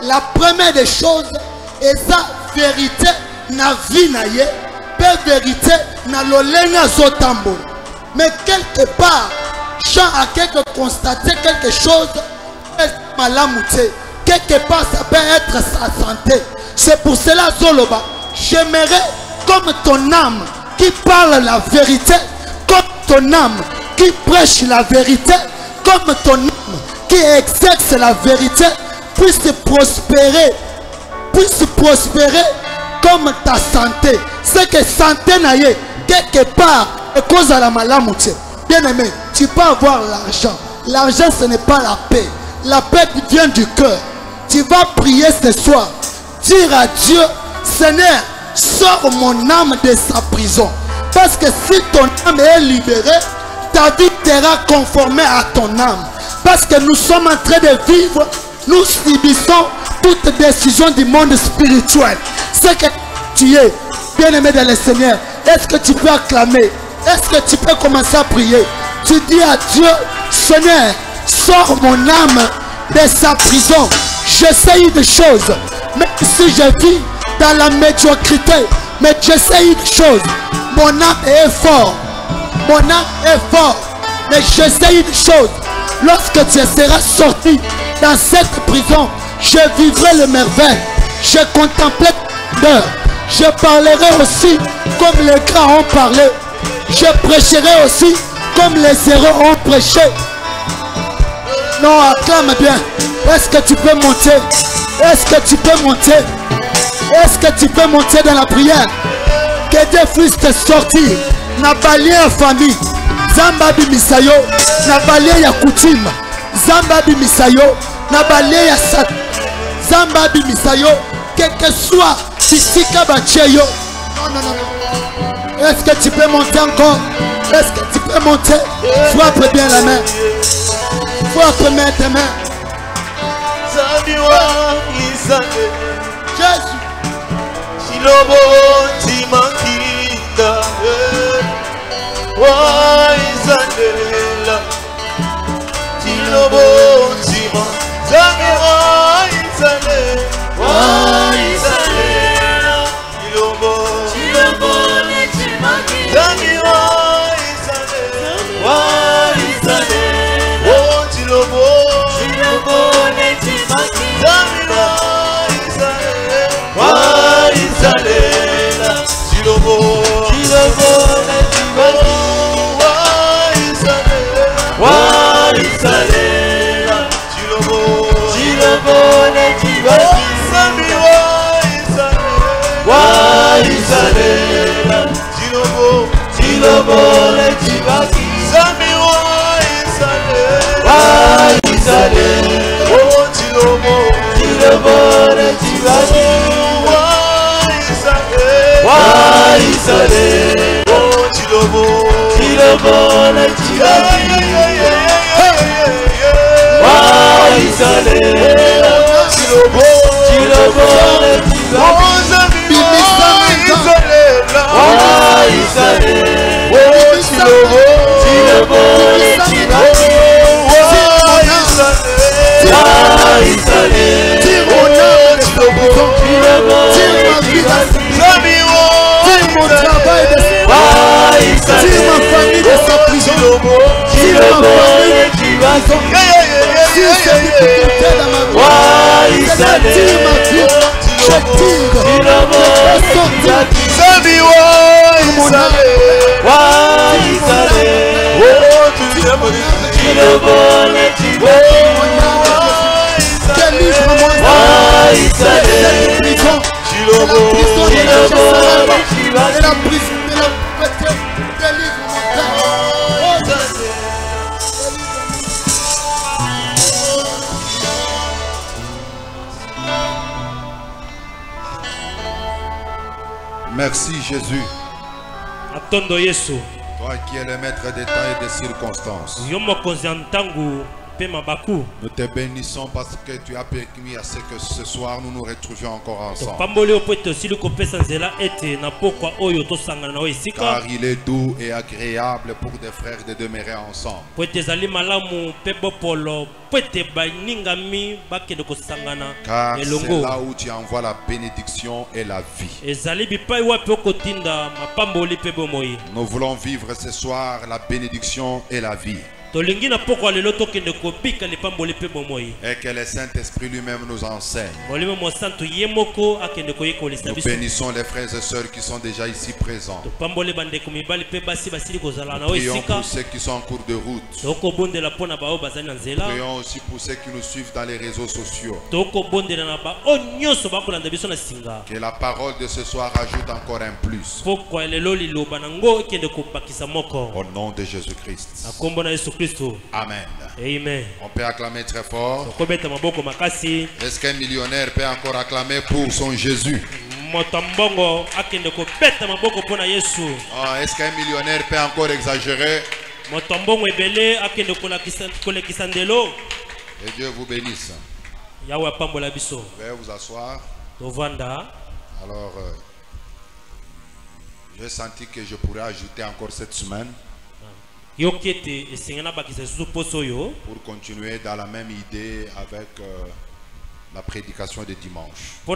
La première des choses est sa vérité na vie na ye, pe vérité na lolenga zotambo. Mais quelque part, Jean a constaté quelque chose, quelque part ça peut être sa santé. C'est pour cela Zoloba, j'aimerais comme ton âme qui parle la vérité, comme ton âme qui prêche la vérité, comme ton âme qui exerce la vérité, puisse prospérer comme ta santé. C'est que santé naïe quelque part est cause à la malamouté. Bien aimé, tu peux avoir l'argent. L'argent ce n'est pas la paix. La paix vient du cœur. Tu vas prier ce soir, dire à Dieu, Seigneur, sors mon âme de sa prison. Parce que si ton âme est libérée, ta vie sera conformée à ton âme. Parce que nous sommes en train de vivre, nous subissons toute décision du monde spirituel. C'est que tu es bien-aimé dans le Seigneur. Est-ce que tu peux acclamer? Est-ce que tu peux commencer à prier? Tu dis à Dieu, Seigneur, sors mon âme de sa prison. J'essaye des choses, même si je vis dans la médiocrité, mais j'essaye des choses. Mon âme est fort. Mon âme est fort, mais j'essaye des choses. Lorsque tu seras sorti dans cette prison, je vivrai le merveille. Je contemplerai l'heure. Je parlerai aussi comme les grands ont parlé. Je prêcherai aussi comme les héros ont prêché. Non, acclame bien. Est-ce que tu peux monter? Est-ce que tu peux monter? Est-ce que tu peux monter dans la prière? Que Dieu puisse te sortir. Na balé en famille. Zamba bimisayo. Na balé ya coutume. Zamba bimisayo. Na balé ya sat. Zamba bimisayo. Quel que soit ici kabacheyo. Non. Est-ce que tu peux monter encore? Est-ce que tu peux monter? Frappe bien la main. Frappe bien tes mains. Jésus. Silobo timakinda. Waisalela. Silobo timakinda. Waisalela. Silobo timakinda. Merci Jésus. Atondo Yesu. Toi qui es le maître des temps et des circonstances. Yomo konzantangu Nous te bénissons parce que tu as permis à ce que ce soir nous nous retrouvions encore ensemble. Car il est doux et agréable pour des frères de demeurer ensemble. Car c'est là où tu envoies la bénédiction et la vie. Nous voulons vivre ce soir la bénédiction et la vie. Et que le Saint-Esprit lui-même nous enseigne. Nous bénissons les frères et sœurs qui sont déjà ici présents. Prions pour ceux qui sont en cours de route. Prions aussi pour ceux qui nous suivent dans les réseaux sociaux. Que la parole de ce soir ajoute encore un plus. Au nom de Jésus-Christ. Amen. Amen. On peut acclamer très fort. Est-ce qu'un millionnaire peut encore acclamer pour son Jésus? Est-ce qu'un millionnaire peut encore exagérer? Et Dieu vous bénisse. Veuillez vous asseoir. Alors, j'ai senti que je pourrais ajouter encore cette semaine pour continuer dans la même idée avec la prédication de dimanche. Que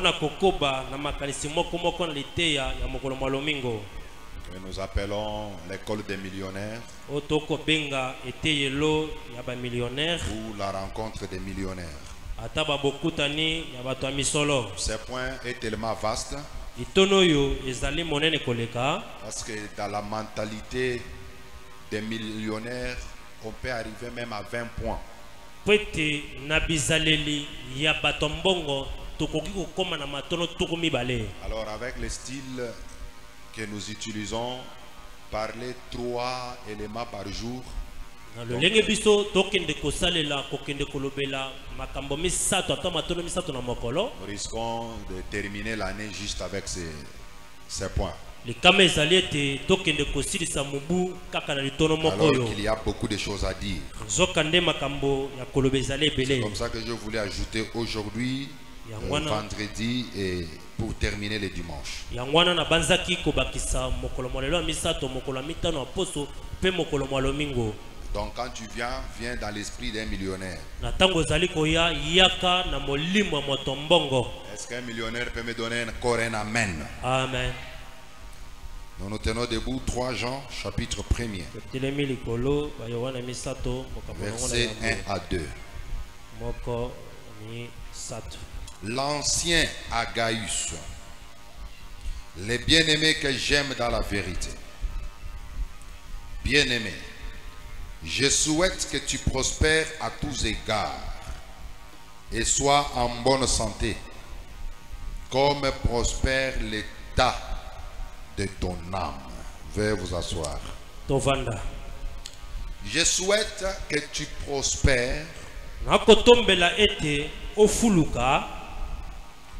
nous appelons l'école des millionnaires ou la rencontre des millionnaires. Ce point est tellement vaste parce que dans la mentalité des millionnaires, on peut arriver même à 20 points. Alors avec le style que nous utilisons, parler 3 éléments par jour. Nous risquons de terminer l'année juste avec ces points. Alors qu'il y a beaucoup de choses à dire. C'est comme ça que je voulais ajouter aujourd'hui, vendredi, et pour terminer le dimanche. Donc quand tu viens dans l'esprit d'un millionnaire. Est-ce qu'un millionnaire peut me donner encore un amen? Amen. Nous nous tenons debout, 3 Jean, chapitre 1er. Versets 1 à 2. L'ancien Agaïus, les bien-aimés que j'aime dans la vérité. Bien-aimé, je souhaite que tu prospères à tous égards et sois en bonne santé, comme prospère l'état de ton âme. Veuillez vous asseoir. Je souhaite que tu prospères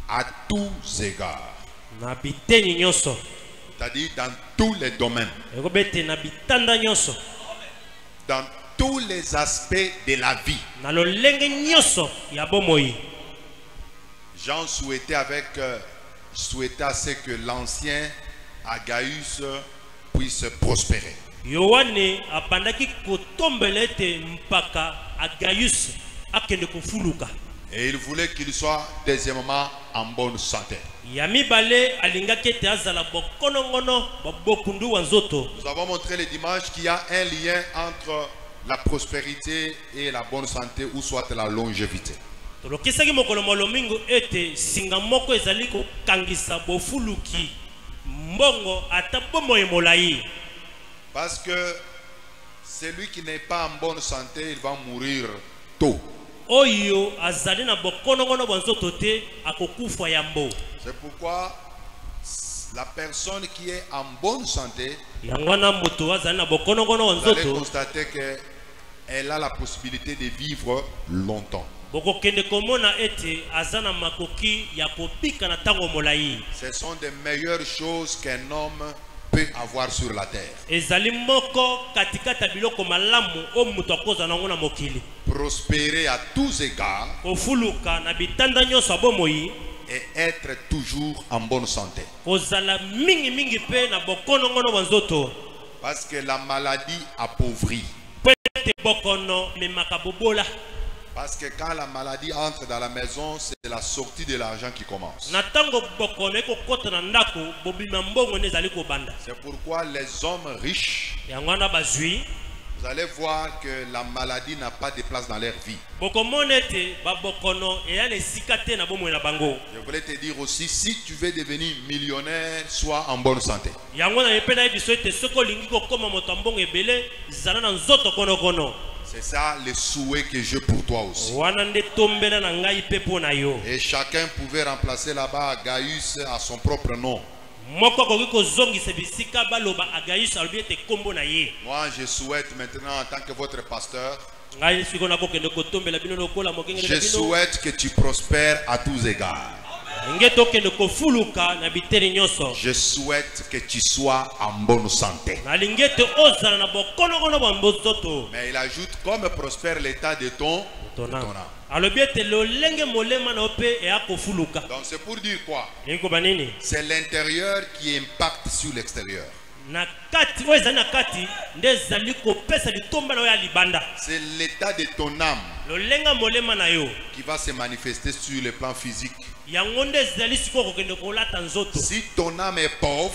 à tous égards. C'est-à-dire dans tous les domaines. Dans tous les aspects de la vie. Jean souhaitait à ce que l'ancien Agaïus puisse prospérer. Et il voulait qu'il soit deuxièmement en bonne santé. Nous avons montré le dimanche qu'il y a un lien entre la prospérité et la bonne santé, ou soit la longévité. Parce que celui qui n'est pas en bonne santé, il va mourir tôt. C'est pourquoi la personne qui est en bonne santé, vous allez constater qu'elle a la possibilité de vivre longtemps. Ce sont des meilleures choses qu'un homme peut avoir sur la terre. Prospérer à tous égards et être toujours en bonne santé. Parce que la maladie appauvrit. Parce que quand la maladie entre dans la maison, c'est la sortie de l'argent qui commence. C'est pourquoi les hommes riches, vous allez voir que la maladie n'a pas de place dans leur vie. Je voulais te dire aussi, si tu veux devenir millionnaire, sois en bonne santé. C'est ça le souhait que j'ai pour toi aussi. Et chacun pouvait remplacer là-bas Gaius à son propre nom. Moi, je souhaite maintenant, en tant que votre pasteur, je souhaite que tu prospères à tous égards. Je souhaite que tu sois en bonne santé. Mais il ajoute, comme prospère l'état de ton âme. Donc c'est pour dire quoi? C'est l'intérieur qui impacte sur l'extérieur. C'est l'état de ton âme qui va se manifester sur le plan physique. Si ton âme est pauvre,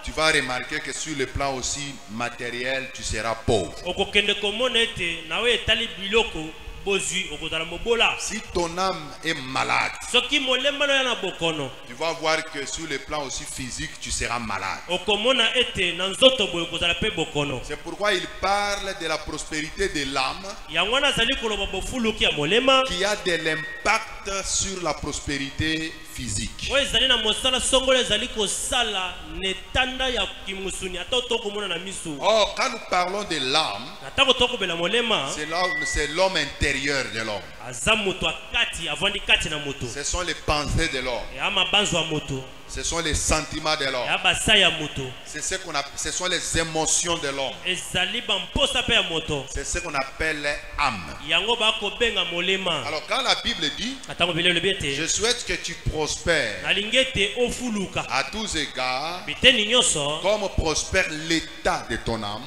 tu vas remarquer que sur le plan aussi matériel, tu seras pauvre. Si ton âme est malade, tu vas voir que sur le plan aussi physique, tu seras malade. C'est pourquoi il parle de la prospérité de l'âme qui a de l'impact sur la prospérité physique. Or, quand nous parlons de l'âme, c'est l'homme intérieur de l'homme. Ce sont les pensées de l'homme. Ce sont les sentiments de l'homme. Ce sont les émotions de l'homme. C'est ce qu'on appelle âme. Alors quand la Bible dit, je souhaite que tu prospères à tous égards, comme prospère l'état de ton âme.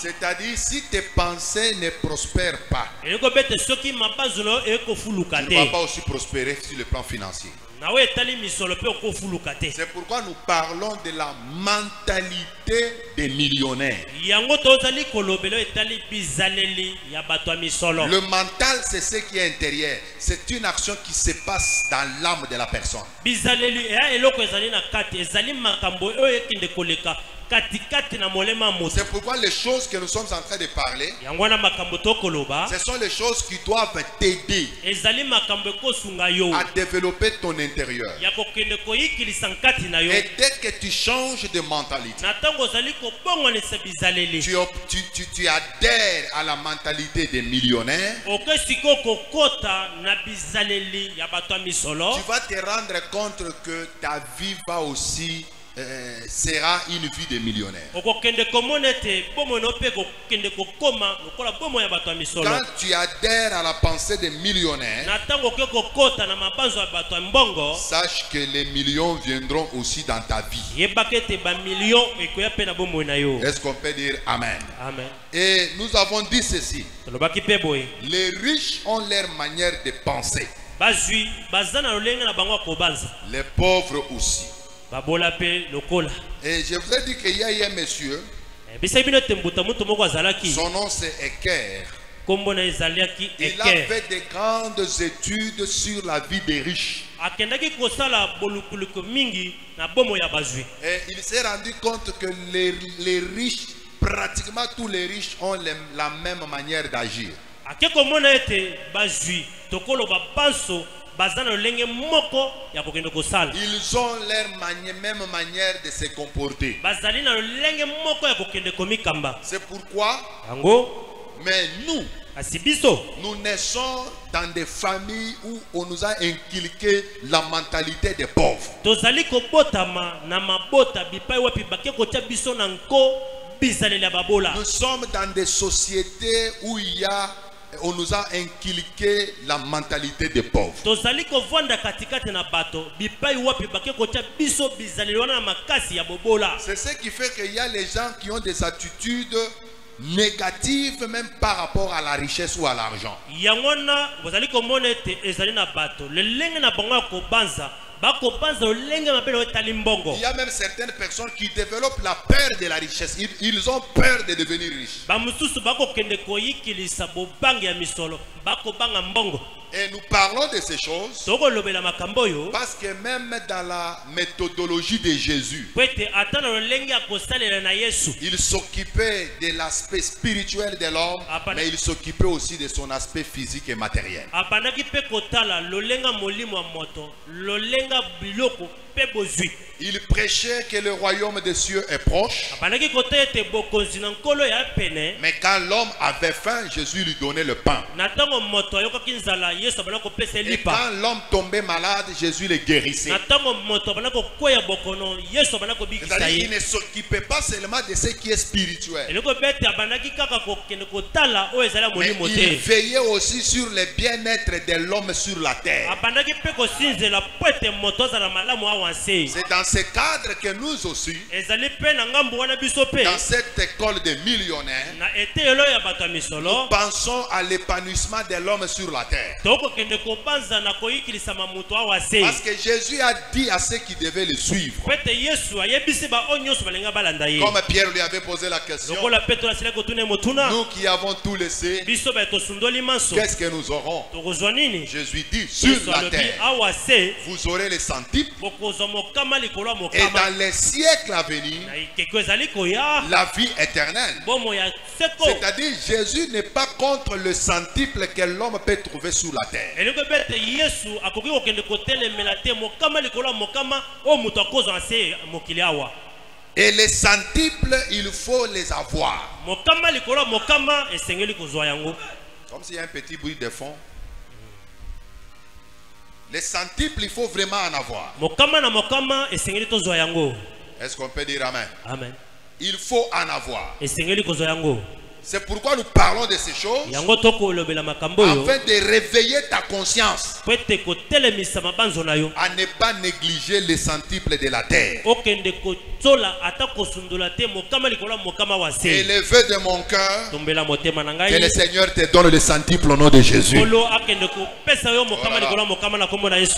C'est-à-dire si tes pensées ne prospèrent pas, tu ne vas pas aussi prospérer sur le plan financier. C'est pourquoi nous parlons de la mentalité des millionnaires. Le mental, c'est ce qui est intérieur. C'est une action qui se passe dans l'âme de la personne. C'est pourquoi les choses que nous sommes en train de parler, ce sont les choses qui doivent t'aider à développer ton intérieur. Et dès que tu changes de mentalité, tu adhères à la mentalité des millionnaires, tu vas te rendre compte que ta vie va aussi sera une vie de millionnaire. Quand tu adhères à la pensée des millionnaires, sache que les millions viendront aussi dans ta vie. Est-ce qu'on peut dire Amen? Amen. Et nous avons dit ceci: les riches ont leur manière de penser, les pauvres aussi. Et je vous ai dit qu'il y a un monsieur, son nom c'est Eker. Il a fait de grandes études sur la vie des riches. Et il s'est rendu compte que les riches, pratiquement tous les riches ont la même manière d'agir. Ils ont leur même manière de se comporter. C'est pourquoi, mais nous, Nous naissons dans des familles où on nous a inculqué la mentalité des pauvres. Nous sommes dans des sociétés où on nous a inculqué la mentalité des pauvres. C'est ce qui fait qu'il y a les gens qui ont des attitudes négatives même par rapport à la richesse ou à l'argent. Il y a même certaines personnes qui développent la peur de la richesse. Ils ont peur de devenir riches. Et nous parlons de ces choses parce que même dans la méthodologie de Jésus, il s'occupait de l'aspect spirituel de l'homme, mais il s'occupait aussi de son aspect physique et matériel. Il prêchait que le royaume des cieux est proche. Mais quand l'homme avait faim, Jésus lui donnait le pain. Et quand l'homme tombait malade, Jésus le guérissait. Il ne s'occupait pas seulement de ce qui est spirituel, mais il veillait aussi sur le bien-être de l'homme sur la terre. C'est dans ce cadre que nous aussi, dans cette école de millionnaires, nous pensons à l'épanouissement de l'homme sur la terre. Parce que Jésus a dit à ceux qui devaient le suivre, comme Pierre lui avait posé la question, nous qui avons tout laissé, qu'est-ce que nous aurons? Jésus dit, sur la terre, vous aurez les centiples, et dans les siècles à venir, la vie éternelle. C'est-à-dire, Jésus n'est pas contre le centuple que l'homme peut trouver sur la terre. Et les centuples, il faut les avoir. Comme s'il y a un petit bruit de fond. Les centuples, il faut vraiment en avoir. Est-ce qu'on peut dire amen? Amen. Il faut en avoir. C'est pourquoi nous parlons de ces choses, afin de réveiller ta conscience à ne pas négliger les centuples de la terre. Et le vœu de mon cœur, que le Seigneur te donne le centuple au nom de Jésus.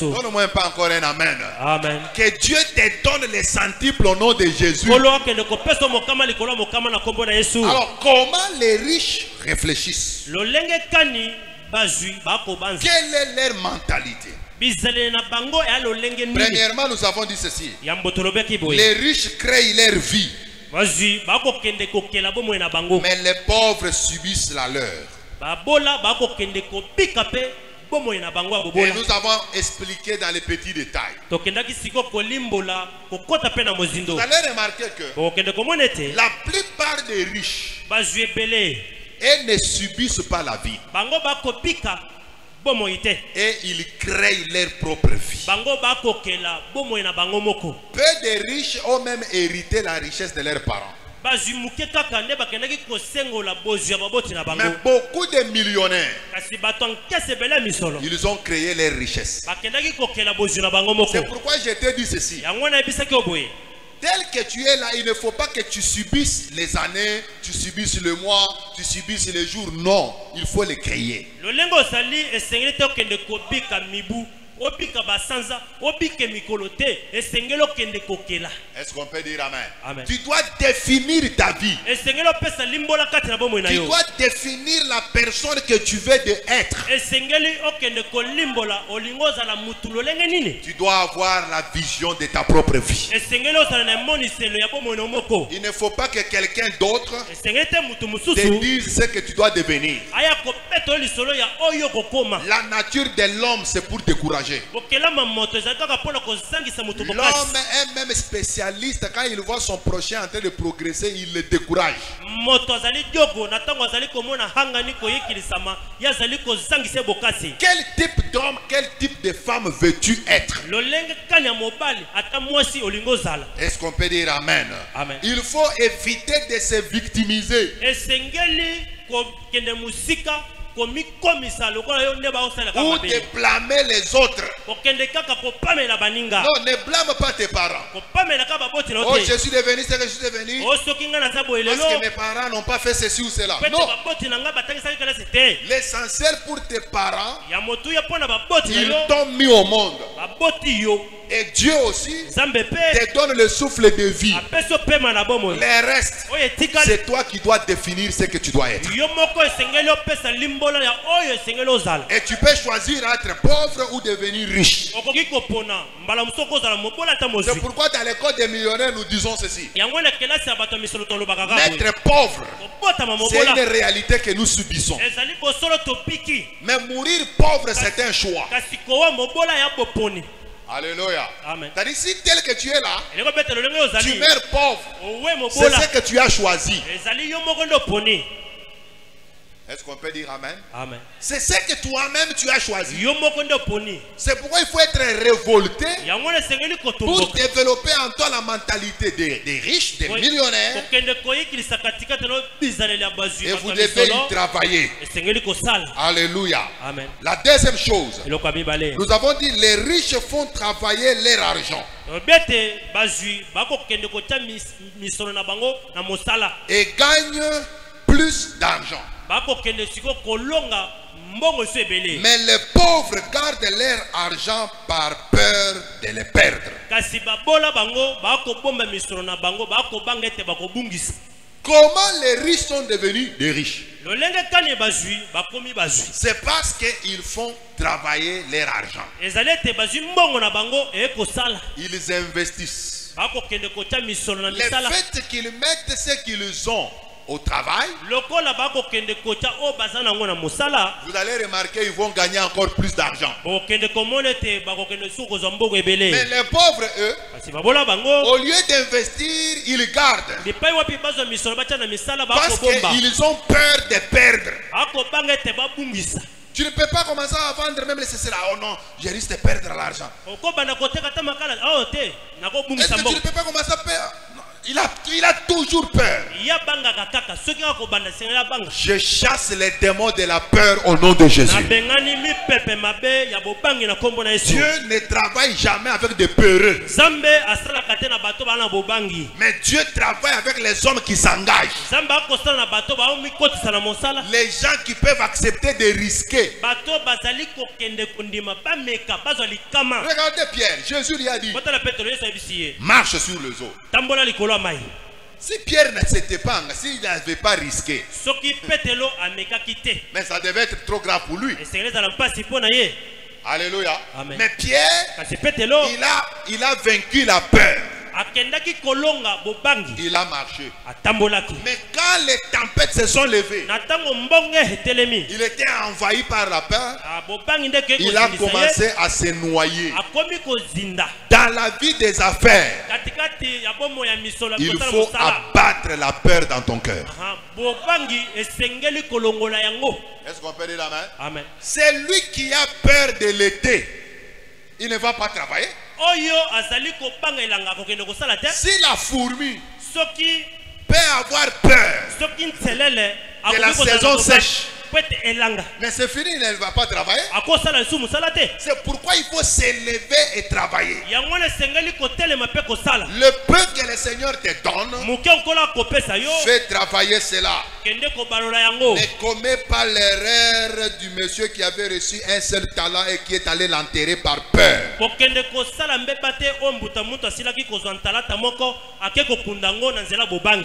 Donne-moi pas encore un amen. Amen. Que Dieu te donne le centuple au nom de Jésus. Alors comment les riches réfléchissent? Quelle est leur mentalité? Premièrement, nous avons dit ceci: les riches créent leur vie, mais les pauvres subissent la leur. Et nous avons expliqué dans les petits détails. Vous allez remarquer que la plupart des riches, ils ne subissent pas la vie, et ils créent leur propre vie. Peu de riches ont même hérité la richesse de leurs parents. Mais beaucoup de millionnaires, ils ont créé leur richesse. C'est pourquoi je te dis ceci: tel que tu es là, il ne faut pas que tu subisses les années, tu subisses le mois, tu subisses les jours. Non, il faut les créer. Est-ce qu'on peut dire amen? Amen. Tu dois définir ta vie. Tu dois définir la personne que tu veux être. Tu dois avoir la vision de ta propre vie. Il ne faut pas que quelqu'un d'autre te dise ce que tu dois devenir. La nature de l'homme, c'est pour décourager encourager. L'homme est même spécialiste quand il voit son prochain en train de progresser, il le décourage. Quel type d'homme, quel type de femme veux-tu être? Est-ce qu'on peut dire amen? Amen. Il faut éviter de se victimiser. Ou de blâmer les autres. Non, ne blâme pas tes parents. Oh, je suis devenu ce que je suis devenu parce que mes parents n'ont pas fait ceci ou cela. Non. L'essentiel pour tes parents, ils t'ont mis au monde. Et Dieu aussi te donne le souffle de vie. Les restes, c'est toi qui dois définir ce que tu dois être. Et tu peux choisir d'être pauvre ou devenir riche. C'est pourquoi dans l'école des millionnaires nous disons ceci. Être pauvre, c'est une réalité que nous subissons. Mais mourir pauvre, c'est un choix. Alléluia. C'est-à-dire, si tel que tu es là, tu meurs pauvre. C'est ce que tu as choisi. Est-ce qu'on peut dire amen? Amen. C'est ce que toi-même tu as choisi. C'est pourquoi il faut être révolté pour développer en toi la mentalité des riches, des millionnaires. Et vous devez y travailler. Alléluia. Amen. La deuxième chose, nous avons dit les riches font travailler leur argent et gagnent plus d'argent. Mais les pauvres gardent leur argent par peur de le perdre. Comment les riches sont devenus des riches? C'est parce qu'ils font travailler leur argent. Ils investissent. Le fait qu'ils mettent ce qu'ils ont au travail, vous allez remarquer ils vont gagner encore plus d'argent. Mais les pauvres, eux, au lieu d'investir, ils gardent parce qu'ils ont peur de perdre. Tu ne peux pas commencer à vendre même les céciles. Oh non, je risque de perdre l'argent. Est-ce que tu ne peux pas commencer à perdre? Il a toujours peur. Je chasse les démons de la peur au nom de Jésus. Dieu ne travaille jamais avec des peureux. Mais Dieu travaille avec les hommes qui s'engagent. Les gens qui peuvent accepter de risquer. Regardez Pierre, Jésus lui a dit, marche sur les eaux. Si Pierre ne s'était pas, s'il n'avait pas risqué, mais ça devait être trop grave pour lui. Alléluia. Amen. Mais Pierre, il a vaincu la peur. Il a marché. Mais quand les tempêtes se sont levées, il était envahi par la peur. Il a commencé à se noyer. Dans la vie des affaires, il faut abattre la peur dans ton cœur. Est-ce qu'on peut dire amen? Amen. C'est lui qui a peur de l'été. Il ne va pas travailler. Si la fourmi peut avoir peur de la saison sèche, mais c'est fini, il ne va pas travailler. C'est pourquoi il faut s'élever et travailler. Le peu que le Seigneur te donne, fais travailler cela. Ne commets pas l'erreur du monsieur qui avait reçu un seul talent et qui est allé l'enterrer par peur.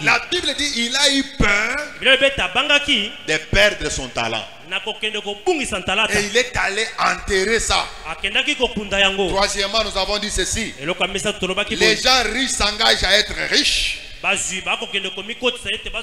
La Bible dit il a eu peur de perdre son talent. Et il est allé enterrer ça. Troisièmement, nous avons dit ceci. Les gens riches s'engagent à être riches.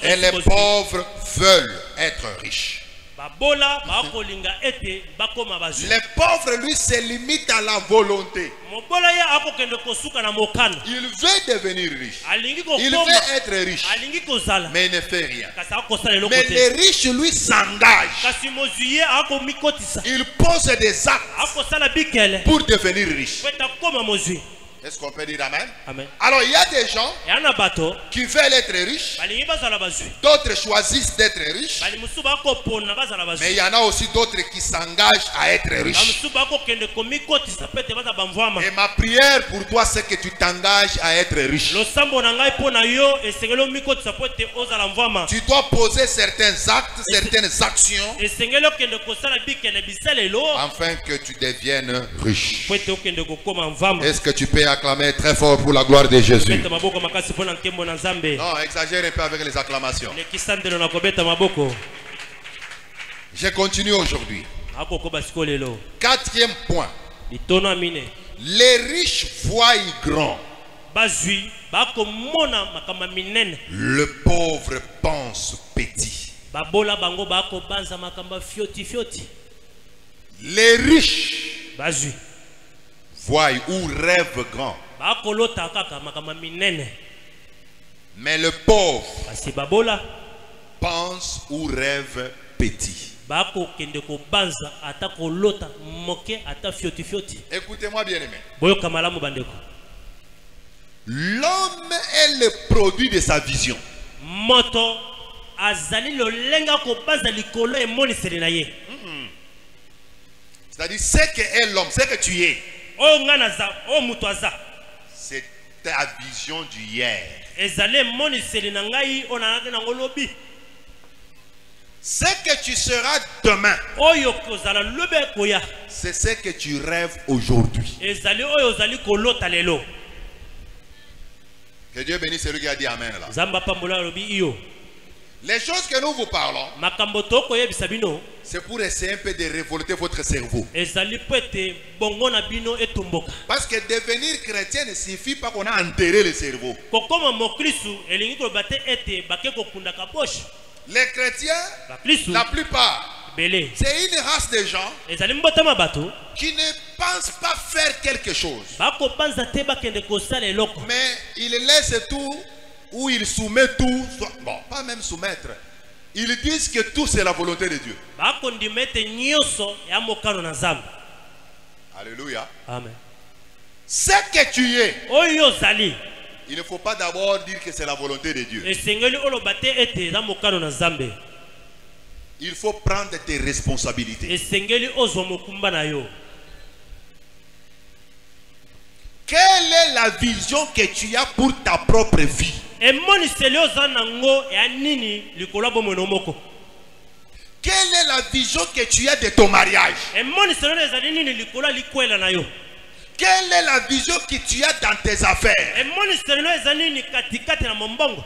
Et les pauvres veulent être riches. babola bakolinga ete bakoma bazwi. Les pauvres, lui, se limitent à la volonté. Mobola ye akokende kosuka na mokano. Il veut devenir riche. Alingi Il kokoma. veut être riche. Alingi kozala. Mais il ne fait rien. Kasi akosala eloko Mais te. les riches, lui, s'engagent. Kasi mozwi ye akomikotisa. Il pose des actes Akosala bikele. pour devenir riche. Po ete akoma mozwi. Est-ce qu'on peut dire amen? Amen. Alors, il y a des gens Yana bato. qui veulent être riches. Balingi bazala bazwi. D'autres choisissent d'être riches. Bali musu bakopona bazala bazwi. Mais il y en a aussi d'autres qui s'engagent à être riches. Bamusu bakokende komikotisa pete baza bamvwama. Et ma prière pour toi, c'est que tu t'engages à être riche. Losambo na ngai pona yo esengeli omikotisa po ete ozala mvwama. Tu dois poser certains actes, certaines actions, Esengeli okende kosala bikele bisalelo afin que tu deviennes riche. po ete okende kokoma mvwama. Est-ce que tu peux acclamer très fort pour la gloire de Jésus? Beta maboko makasi pona nkembo na Nzambe. Non, exagère un peu avec les acclamations. Lekisandelo na kobeta maboko. Je continue aujourd'hui. Akokoba sikolelo. Quatrième point. Litono amine. Les riches voient grand. Bazwi bakomona makamba minene. Le pauvre pense petit. Babola bango bakobanza makamba fioti fioti. Les riches Bazwi voient ou rêvent grand. bakolota kaka makamba minene. Mais le pauvre Kasi babola pense ou rêve petit. bakokende kobanza ata kolota moke ata fioti fioti. Écoutez-moi bien aimé. Boyoka malamu bandeko. L'homme est le produit de sa vision. Moto azali lolenga kobanza likolo emoniseli na ye. C'est-à-dire, ce que est l'homme, ce que tu es, Oyo ngana za, oyo mutu aza. c'est ta vision du hier. Ezali emoniseli na ngai onanaki nango lobi. Ce que tu seras demain, Oyo kozala lobe koya. c'est ce que tu rêves aujourd'hui. Ezali oyo ozali kolota lelo. Que Dieu bénisse celui qui a dit Amen là. Zamba pambola lobi iyo. Les choses que nous vous parlons, Makambo toko yebisa bino. c'est pour essayer un peu de révolter votre cerveau. Ezali pete bongo na bino etumboka. Parce que devenir chrétien ne suffit pas qu'on a enterré le cerveau. Kokoma mokristu elingi kolobate ete bake kokunda kaboshe. Les chrétiens, Bakristu la plupart, belé. c'est une race de gens Ezali mbotama bato. qui ne pensent pas faire quelque chose. Bakobanza te bakende kosala eloko. Mais ils laissent tout ou ils soumettent tout. Bon, pas même soumettre. Ils disent que tout c'est la volonté de Dieu. Bakondimete nyonso ya mokano na Nzambe. Alléluia. Amen. Ce que tu es, Oyo zali. il ne faut pas d'abord dire que c'est la volonté de Dieu. Esengeli olobate ete za mokano na Nzambe. Il faut prendre tes responsabilités. Esengeli ozwa mokumba na yo. Quelle est la vision que tu as pour ta propre vie? Emoniseli oza nango ya nini likolo bomono moko. Quelle est la vision que tu as de ton mariage? Emoniseli ezali nini likolo likwela na yo. Quelle est la vision que tu as dans tes affaires? Emoniseli ezali nini katikati na mombongo.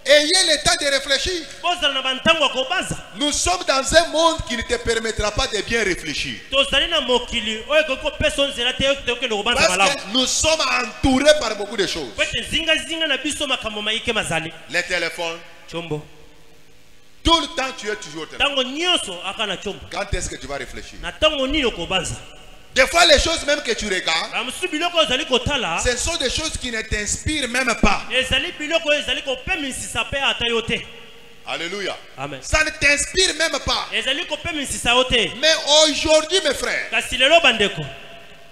Ayez le temps de réfléchir. Bozala na bantango ya kobanza. Nous sommes dans un monde qui ne te permettra pas de bien réfléchir. Tozali na mokili oyo koko peso nzela te okende kobanza Parce malamu. que nous sommes entourés par beaucoup de choses. Pete zinga na biso makambo maike mazali. Les téléphones. Chombo. Tout le temps tu es toujours au téléphone. Tango nyonso aka na chombo. Quand est-ce que tu vas réfléchir? Na tango nini kobanza. Des fois les choses même que tu regardes, Bamusu biloko ezali kotala. ce sont des choses qui ne t'inspirent même pas. Ezali biloko ezali kopemisisa pe ata yo te. Alléluia. Amen. Ça ne t'inspire même pas. Ezali kopemisisa yo te. Mais aujourd'hui mes frères, Kasi lelo bandeko.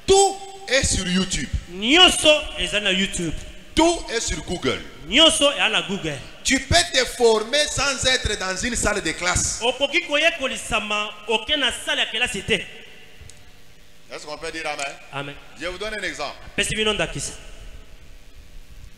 tout est sur YouTube. Nyonso ezali na YouTube. Tout est sur Google. Nyonso ya na Google. Tu peux te former sans être dans une salle de classe. Okoki koyekolisama oke na sala ya kelasi te. Est-ce qu'on peut dire amen? Amen. Je vous donne un exemple. Pesi bino ndakisa.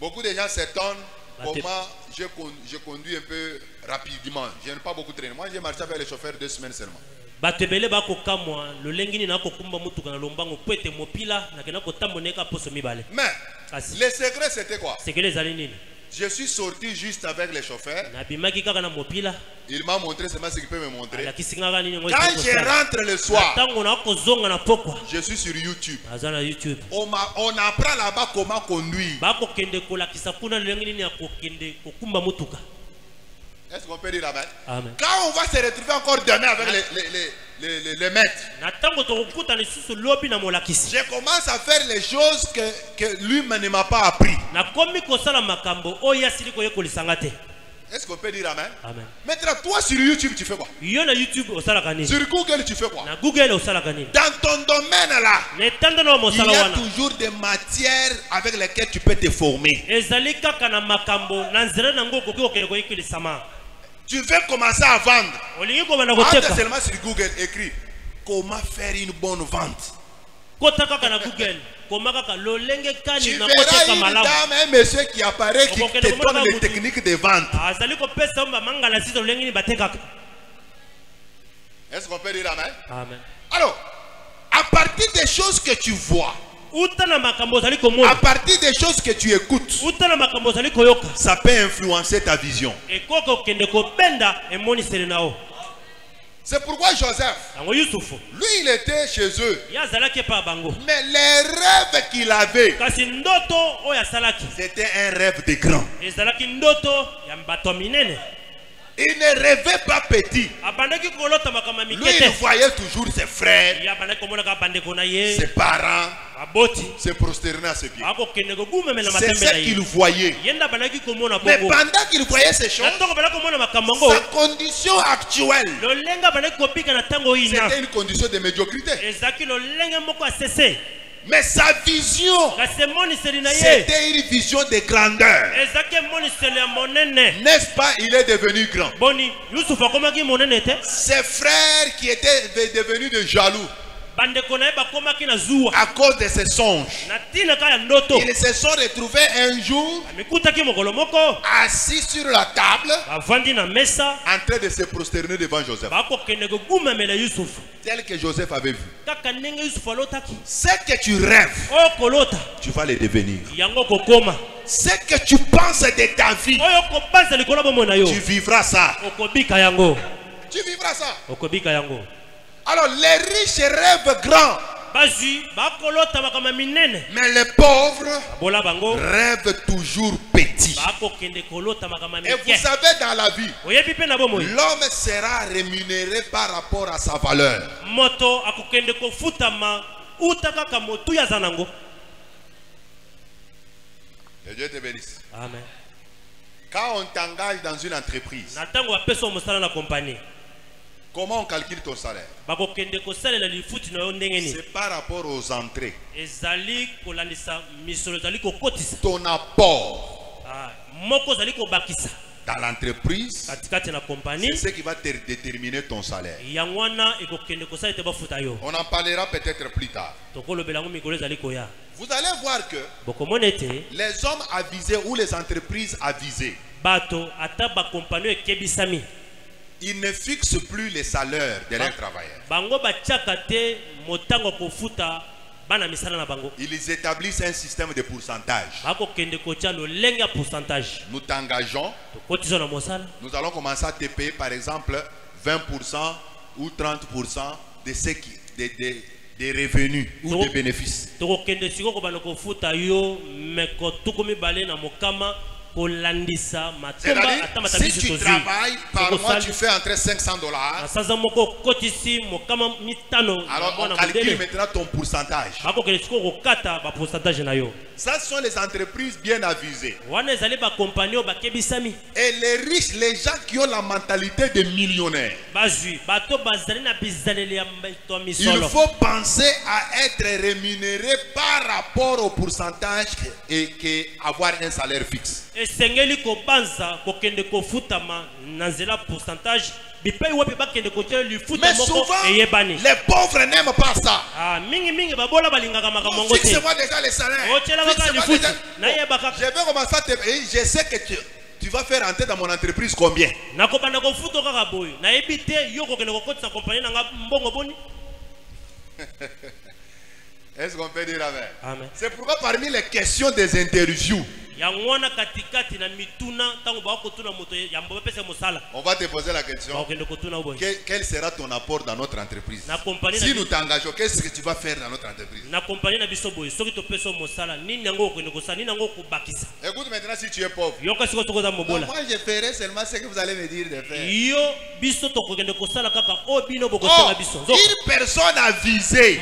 Beaucoup de gens s'étonnent Bah, comment je conduis un peu rapidement. Je n'ai pas beaucoup traîné. Moi, j'ai marché avec les chauffeurs 2 semaines seulement. Bato ebele bakokamwa lolenge nini nakokumba mutuka na lombango po ete mopila nakenda kotamboleka poso mibale. Mais Kasi le secret, c'était quoi? sekele ezali nini? Je suis sorti juste avec les chauffeurs. Nabimaki kaka na mopila. Il m'a montré seulement ce qu'il peut me montrer. Alakisi ngaka nini ngo. Quand je rentre le soir, tango na kozonga na pokwa. je suis sur YouTube. Aza na YouTube. On apprend là-bas comment conduire. Bakokende kolakisa kuna lolenge nini ya kokende kokumba mutuka. Est-ce qu'on peut dire amen? Amen. Quand on va se retrouver encore demain avec les maîtres, Na tango tokuta lisusu lobi na molakisi. je commence à faire les choses que lui ne m'a pas appris. Na komi kosala makambo oya sili koyekolisa te. Est-ce qu'on peut dire amen? Amen. Maintenant, toi sur YouTube, tu fais quoi? Yo na YouTube osala kanini? Sur Google, tu fais quoi? Na Google osala kanini? Dans ton domaine là, Ne tanda na il mosala y a wana. toujours des matières avec lesquelles tu peux te former. Ezali kaka na makambo na nzela nango koki okende koyekolisa ma. Tu veux commencer à vendre. Olingi ko bana Entre koteka. seulement sur Google, écrit comment faire une bonne vente. Kota kaka na Google. Koma kaka lolenge Tu kani na verras koteka une malamu. dame, un monsieur qui apparaît, qui Ok, te donc, donne les on va techniques de vente. Azali ko pesa mba mangala sizo lolenge ni batekaka. Est-ce qu'on peut dire amen? Amen. Alors, à partir des choses que tu vois, Uta na makambo zali komona. à partir des choses que tu écoutes, Uta na makambo zali koyoka. ça peut influencer ta vision. Ekoko kende ko benda emoni sele nao. C'est pourquoi Joseph, Tango Yusufu. lui, il était chez eux. Ya zalaki pa bango. Mais les rêves qu'il avait, Kasi ndoto oya salaki. c'était un rêve de grand. Ezalaki ndoto ya mbato minene. Il ne rêvait pas petit. Abandaki kolota makama Lui, il mikete. voyait toujours ses frères, Ya bandaki komona ka bandeko na ye. ses parents Aboti. se prosterner à ses pieds. Ako kende ko gumeme na C'est matembe ce na qu'il ye. voyait. Yenda bandaki komona Mais bongo. pendant qu'il voyait ces choses, Na tongo bandaki komona makambo sa ngo. condition actuelle, Lolenga bandaki kopika na tango ina. c'était une condition de médiocrité. Ezaki lolenge moko asese. Mais sa vision, Kasi emoni seli na ye. c'était une vision de grandeur. Ezaki emoni seli ya monene. N'est-ce pas? Il est devenu grand. Boni Yusufu akomaki monene te. Ses frères qui étaient devenus de jaloux Bandeko na ye bakomaki na zuwa. à cause de ses songes, Na tina ka ya ndoto. ils se sont retrouvés un jour Amikutaki mokolo moko. assis sur la table Bavandi na mesa. en train de se prosterner devant Joseph, Bakokende kogumemela Yusufu. tel que Joseph avait vu. Kaka ndenge Yusufu alotaki. Ce que tu rêves, Oyo kolota. tu vas le devenir. Yango kokoma. Ce que tu penses de ta vie, Oyo kobanza likolo bomoi na yo. tu vivras ça. Okobika yango. Tu vivras ça. Okobika yango. Alors les riches rêvent grand, Bazwi bakolota makama minene. mais les pauvres Bola bango. rêvent toujours petit. Bakokende kolota makama Et vous mike. savez, dans la vie, Oyebi pe na bomoi. l'homme sera rémunéré par rapport à sa valeur. Moto akokende kofutama uta kaka motu ya zanango. Que Dieu te bénisse. Amen. Quand on t'engage dans une entreprise, Na tango apesa mosala na compagnie. comment on calcule ton salaire? Bakokende kosalela lifuti na yo ndenge nini. C'est par rapport aux entrées. Ezali kolandisa misolo ezali kokotisa. Ton apport Moko ezali kobakisa. dans l'entreprise, Katikati na compagnie. c'est ce qui va déterminer ton salaire. Yango wana ekokende kosala ete bafuta yo. On en parlera peut-être plus tard. Tokolobela ngo mikolo ezali koya. Vous allez voir que Bokomona ete les hommes avisés ou les entreprises avisées, bato ata bakompani ekebisami. ils ne fixent plus les salaires de leurs travailleurs. Bango batiaka te motango kofuta bana misala na bango. Ils établissent un système de pourcentage. Bakokende kotia lolenge ya pourcentage. Nous t'engageons, Tokotisa na mosala. nous allons commencer à te payer par exemple 20% ou 30% de ce qui, des revenus ou des bénéfices. Tokokende siko kobana kofuta yo meko tukumi bale na mokama kolandisa matomba ata C'est-à-dire, si matabisi tu tozi. travailles, par mois tu fais entre $500. Asaza moko kotisi mokama mitano. Alors on calcule maintenant ton pourcentage. Bakokende siko kokata ba pourcentage na yo. Ça ce sont les entreprises bien avisées. Wana ezali ba compagnie bakebisami. Et les riches, les gens qui ont la mentalité de millionnaires, Bazui bato bazali na bizaleli ya mbeto il misolo. faut penser à être rémunéré par rapport au pourcentage et avoir un salaire fixe. Esengeli kobanza kokende kofutama na nzela pourcentage bipai wapi bakende kotia lifuta Mais moko souvent, eyebani. les pauvres n'aiment pas ça. Mingi babola balingaka makambo te. Fixe-moi déjà les salaires. Otiela kaka Fixe-moi lifuta déjà. na yeba kaka. Je vais commencer à te payer. Je sais que tu vas faire entrer dans mon entreprise combien? Nakobanda kofuta kaka boy. Na yebi te yo kokende kokotisa compagnie na nga mbongo boni. Est-ce qu'on peut dire amen? Amen. C'est pourquoi parmi les questions des interviews, yangwana katikati na mituna tango ba ko tuna moto yambo pesa musala. On va te poser la question. Quel sera ton apport dans notre entreprise? Si nous t'engageons, qu'est-ce que tu vas faire dans notre entreprise? Écoute maintenant si tu es pauvre. Moi je ferai seulement ce que vous allez me dire de faire. Une personne avisée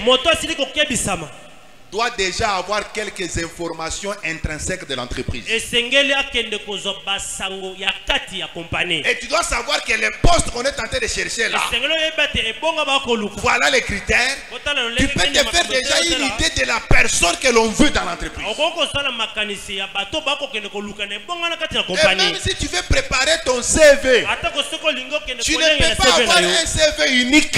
doit déjà avoir quelques informations intrinsèques de l'entreprise. Et tu dois savoir que les postes qu'on est en train de chercher là, voilà les critères. Tu peux te faire déjà une idée de la personne que l'on veut dans l'entreprise. Et même si tu veux préparer ton CV, tu ne peux pas avoir un CV unique.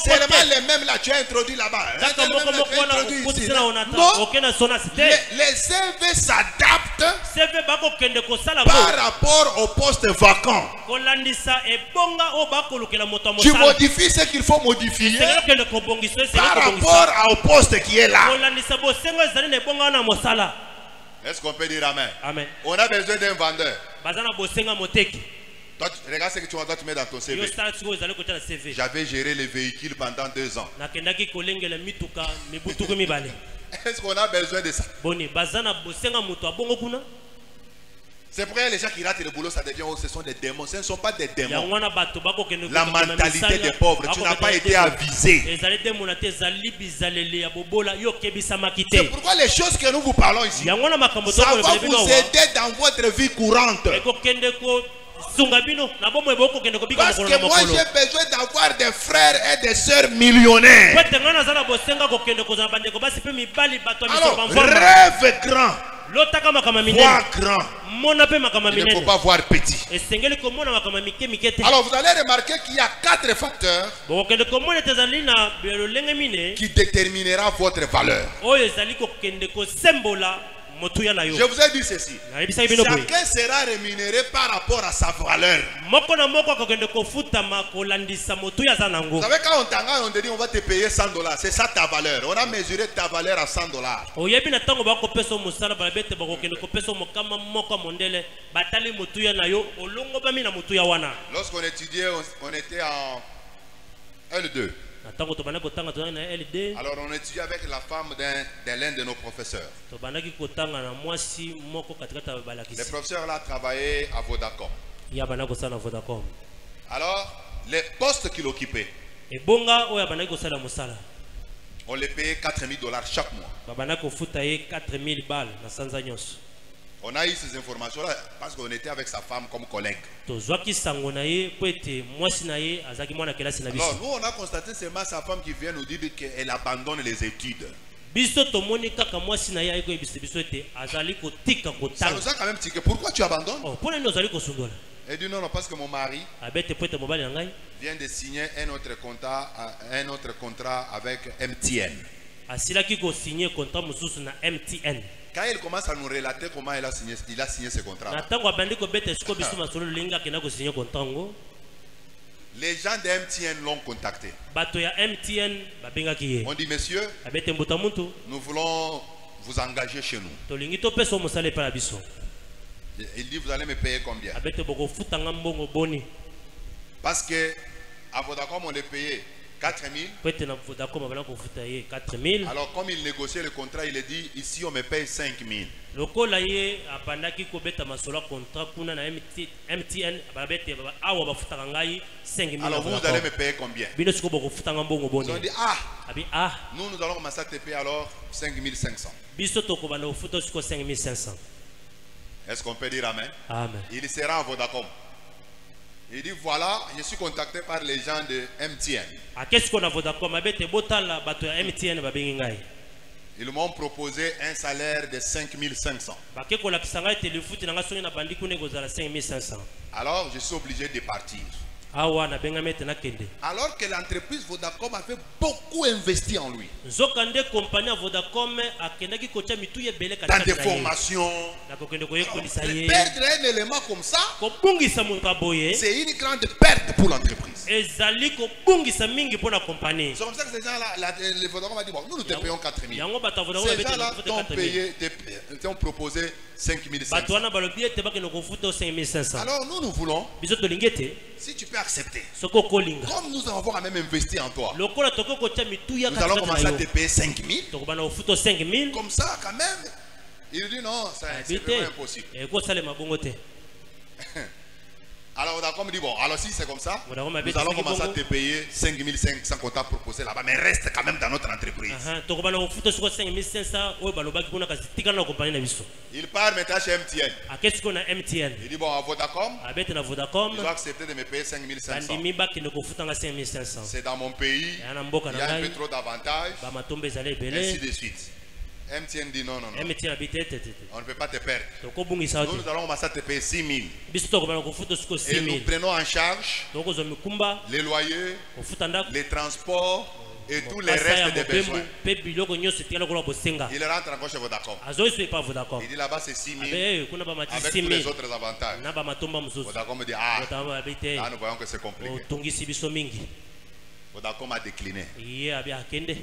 Seulement les mêmes là, tu as introduit là-bas. Non, les CV s'adaptent par rapport au poste vacant. Tu modifies ce qu'il faut modifier par rapport au poste qui est là. Est-ce qu'on peut dire amen? Amen. On a besoin d'un vendeur. Toi, regarde ce que tu dois te mettre dans ton CV. J'avais géré les véhicules pendant 2 ans. Est-ce qu'on a besoin de ça? C'est pour les gens qui ratent le boulot, ça devient, ce sont des démons. Ce ne sont pas des démons. La mentalité des pauvres, tu n'as pas été avisé. C'est pourquoi les choses que nous vous parlons ici, ça va vous aider dans votre vie courante. Parce que moi j'ai besoin d'avoir des frères et des sœurs millionnaires. Alors, rêve grand. Vois grand. Il ne faut pas voir petit. Alors vous allez remarquer qu'il y a 4 facteurs qui déterminera votre valeur. Je vous ai dit ceci. Chacun sera rémunéré par rapport à sa valeur. Vous savez, quand on t'engage, on te dit on va te payer $100. C'est ça ta valeur. On a mesuré ta valeur à $100. Lorsqu'on étudiait, on était en L2. Alors on étudie avec la femme de l'un de nos professeurs. Le professeur là travaillait à Vodacom. Alors les postes qu'il occupait, on les payait $4000 chaque mois. On a eu ces informations-là parce qu'on était avec sa femme comme collègue. Alors, nous, on a constaté seulement sa femme qui vient nous dire qu'elle abandonne les études. Ça nous a quand même tiqué. Pourquoi tu abandonnes? Elle dit non, non, parce que mon mari vient de signer un autre contrat avec MTN. Quand il commence à nous relater comment il a signé ce contrat, les gens de MTN l'ont contacté. On dit monsieur, nous voulons vous engager chez nous. Il dit vous allez me payer combien? Parce que à Vodacom on les payait 4000. Alors comme il négociait le contrat, il a dit ici on me paye 5000. Alors vous allez me payer combien? Ils ont dit ah, nous allons commencer à te payer alors 5500. Est-ce qu'on peut dire amen? Amen. Il sera à Vodacom. Il dit voilà, je suis contacté par les gens de MTN. Ils m'ont proposé un salaire de 5500. Alors je suis obligé de partir. Alors que l'entreprise Vodacom avait beaucoup investi en lui. Dans des formations. Perdre un élément comme ça, c'est une grande perte pour l'entreprise. ezali kobungisa mingi mpona compagnie. C'est comme ça que ces gens-là, les Vodacom va dire, bon, nous te payons 4 000. Yango bata Vodacom Ces gens-là t'ont payé, t'ont proposé 5 500. bato wana balobi ete bakende kofuta 5500. Alors nous voulons, biso tolingi ete si tu peux accepter, soki okolinga comme nous avons quand même investi en toi, lokola tokoki kotia mituya nous allons commencer à te katikati payer 5 000. tokobana kofuta 5000 Comme ça, quand même, il dit non, c'est vraiment impossible. ekosalema bongo te. Alors Vodacom dit bon, alors si c'est comme ça, Vodacom a nous dit, allons c'est commencer à bon. te payer 5 500 qu'on t'a proposé là-bas, mais reste quand même dans notre entreprise. tokobana kofuta soko 5500 oyo balobaki mpona kasi tikala na kompani na biso Il part maintenant chez MTN. akesi ko na MTN Il dit bon, à Vodacom, abete na Vodacom ils ont accepté de me payer 5 500. bandimi bakende kofutanga 5500 C'est dans mon pays, ya na mboka il y na a un ngai peu trop d'avantages, bamatombo ezali ainsi ebele de suite. MTN dit non, non, non, MTN abi te on ne peut pas te perdre. tokobungisa Nous, te nous allons commencer à te payer 6 000. biso tokobana kofuta soko Et nous 6000 prenons en charge tokozwa mikumba les loyers, kofuta ndako les transports et tous les basa ya restes des mobembo besoins. mpe biloko nyonso etikala kola bosenga Il rentre encore chez Vodacom. azoi so epa Vodacom Il dit là-bas c'est 6 000 abe kuna bamati avec tous les 6000 autres avantages. na bamatomba mosusu Vodacom dit ah, Vodacom abi te là nous voyons que c'est compliqué. otungisi biso mingi Vodacom a décliné. ye abi akende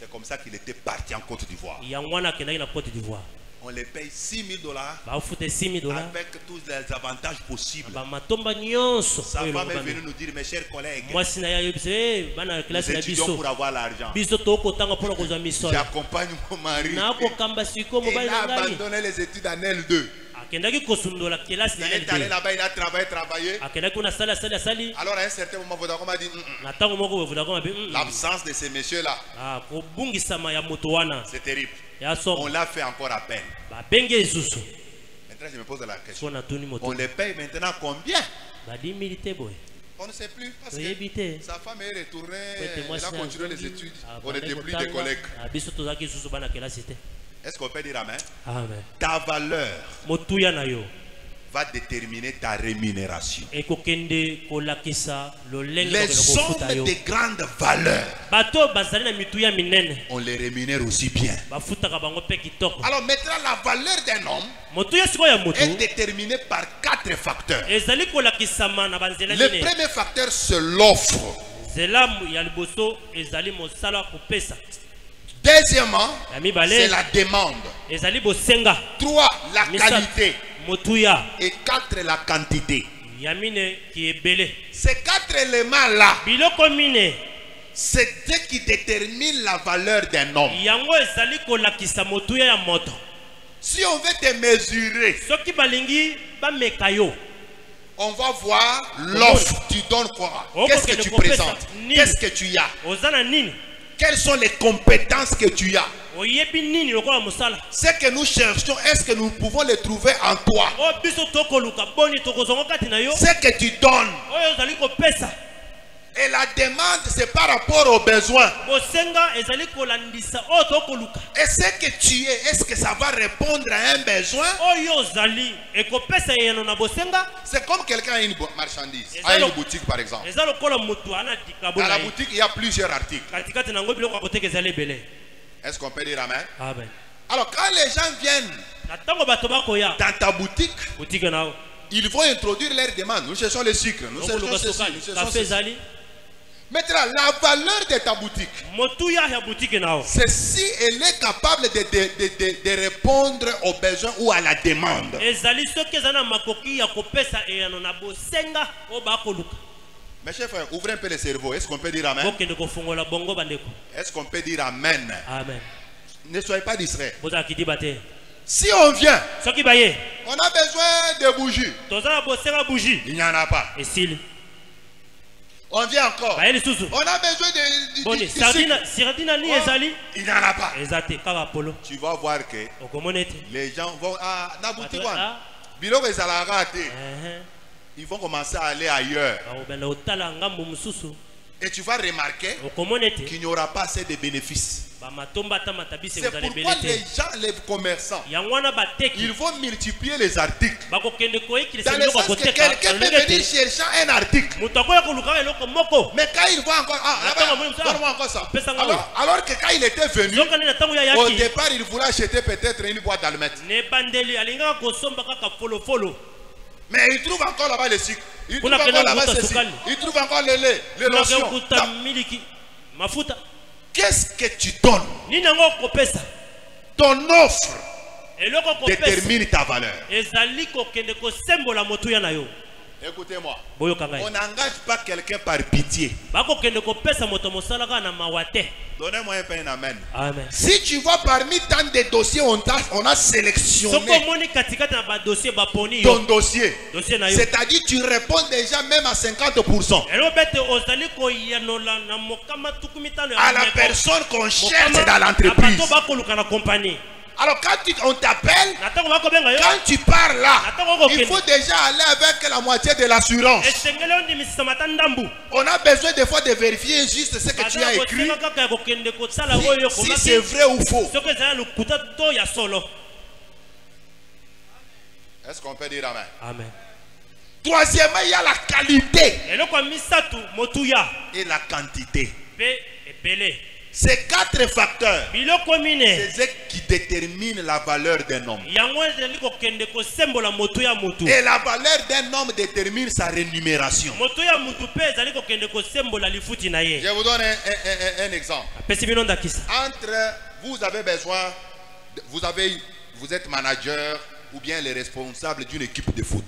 C'est comme ça qu'il était parti en Côte d'Ivoire. yango wana akendaki na Côte d'Ivoire On les paye 6 000 $, bafuta 6000 avec tous les avantages possibles. bamatomba nyonso Sa oyo femme est elokami. venue nous dire, mes chers collègues, mwasi na ye ayebisa bana ya nous klase na étudions biso pour avoir l'argent. biso tokotanga mpona kozwa misolo J'accompagne mon mari. nakokamba siko Il mobali a na ngai abandonné les études en L2. akendaki kosundola kelasi Il na est allé LD là-bas, il a travaillé. akendaki kuna asali Alors à un certain moment, Vodacom a dit, na ntango moko Vodacom abi l'absence de ces messieurs-là, kobungisama ya moto wana c'est terrible. ya On somo l'a fait encore appel. babenge lisusu Maintenant, je me pose la question. so natuni On moto les paye maintenant combien? badimili te boye On ne sait plus parce toyebi que te sa femme est retournée, po ete elle mwasi a continué les études. On n'était plus des kotanga collègues. biso tozalaki lisusu bana kelasi te Est-ce qu'on peut dire amen? amen Ta valeur motuya na yo va déterminer ta rémunération. ekokende kolakisa lolenge Les kokende kofuta hommes yo de grande valeur, bato bazali na mituya minene on les rémunère aussi bien. bafutaka bango mpe kitoko Alors maintenant, la valeur d'un homme motuya sikoyo ya motu est déterminée par 4 facteurs. ezali kolakisama na banzela Le nini premier facteur, c'est l'offre. nzela ya liboso ezali mosala kopesa Deuxièmement, ya c'est mibale la demande. ezali bosenga 3, la Misato. qualité. motuya Et 4, la quantité. ya mine ki ebele Ces 4 éléments-là, biloko mine c'est ce qui détermine la valeur d'un homme. yango ezali kolakisa motuya ya moto Si on veut te mesurer, soki balingi bameka yo on va voir l'offre. Tu donnes quoi? Oh, Qu'est-ce parce que que tu le compétent, présentes? nini. Qu'est-ce que tu as? oza na nini Quelles sont les compétences que tu as? oyebi nini lokola mosala Ce que nous cherchons, est-ce que nous pouvons les trouver en toi? oyo biso tokoluka boni tokozongo kati na yo Ce que tu donnes. oyo ozali kopesa Et la demande, c'est par rapport aux besoins. bosenga ezali kolandisa oyo tokoluka Et ce que tu es, est-ce que ça va répondre à un besoin? oyo ozali ekopesa eyano na bosenga C'est comme quelqu'un a une marchandise, Et a ça, une le- boutique par exemple. eza lokola motu ana dikabo Dans na la ye boutique, il y a plusieurs articles. katikati nango biloko ya koteka ezali ebele Est-ce qu'on peut dire amen? amen Alors quand les gens viennent na ntango bato bakoya dans ta boutique, botike nao ils vont introduire leurs demandes. Nous cherchons le sucre, nous cherchons okoluka ceci, sukali nous cherchons kafe ceci. ezali Maintenant, la valeur de ta boutique, motuya ya botike nao c'est si elle est capable de répondre aux besoins ou à la demande. ezali soki eza na makoki ya kopesa eyano na bosenga oyo bakoluka Mes chers frères, ouvrez un peu le cerveau. Est-ce qu'on peut dire amen? bokende kofongola bongo bandeko Est-ce qu'on peut dire amen? amen Ne soyez pas distraits. bozala kidiba te Si on vient, soki baye on a besoin de bougies. toza na bosenga bougie Il n'y en a pas. esili On vient encore. baye lisusu On a besoin de boni sucre. sardina ni Oh, ezali il n'y en a pas. eza te kaka polo Tu vas voir que okomona ete les gens vont à la boutique. Bato- ah, Biloko ezalaka raté. ehe, Ils vont commencer à aller ailleurs. bakobanda kotala ngambo mosusu Et tu vas remarquer okomona ete qu'il n'y aura pas assez de bénéfices. bamatomba ata matabisi C'est ekozala pourquoi ebele les te gens, les commerçants, yango wana bateki ils vont multiplier les articles. bakokende koyekilisa Dans le biloko ya sens que koteka quelqu'un peut balolenge venir ete chercher un article. moto akoya kolukaka eloko moko Mais quand il voit encore, ah, Attends, là-bas, moi, ça. donne-moi encore ça. Pesa nga Alors que quand il était venu, zokani na ntango ya au yaki départ, il voulait acheter peut-être une boîte d'allumettes. nebandeli alingaka kosomba kaka folofolo Mais il trouve encore là-bas le sucre. Il trouve encore là-bas ceci. Il trouve encore les lotions. Qu'est-ce que tu donnes? Ton offre détermine ta valeur. Écoutez-moi. On n'engage pas quelqu'un par pitié. Donnez-moi un peu un amen. Amen. Si tu vois parmi tant de dossiers, on a sélectionné ton dossier. C'est-à-dire tu réponds déjà même à 50%. À la personne qu'on cherche dans l'entreprise. Alors quand on t'appelle, quand tu pars là, il faut déjà aller avec la moitié de l'assurance. On a besoin des fois de vérifier juste ce que tu as écrit, si c'est vrai ou faux. Est-ce qu'on peut dire amen? Amen. Troisièmement, il y a la qualité et la quantité. Ces 4 facteurs, c'est ce qui détermine la valeur d'un homme. Et la valeur d'un homme détermine sa rémunération. Je vous donne un exemple. Entre vous avez besoin, vous êtes manager ou bien les responsables d'une équipe de foot.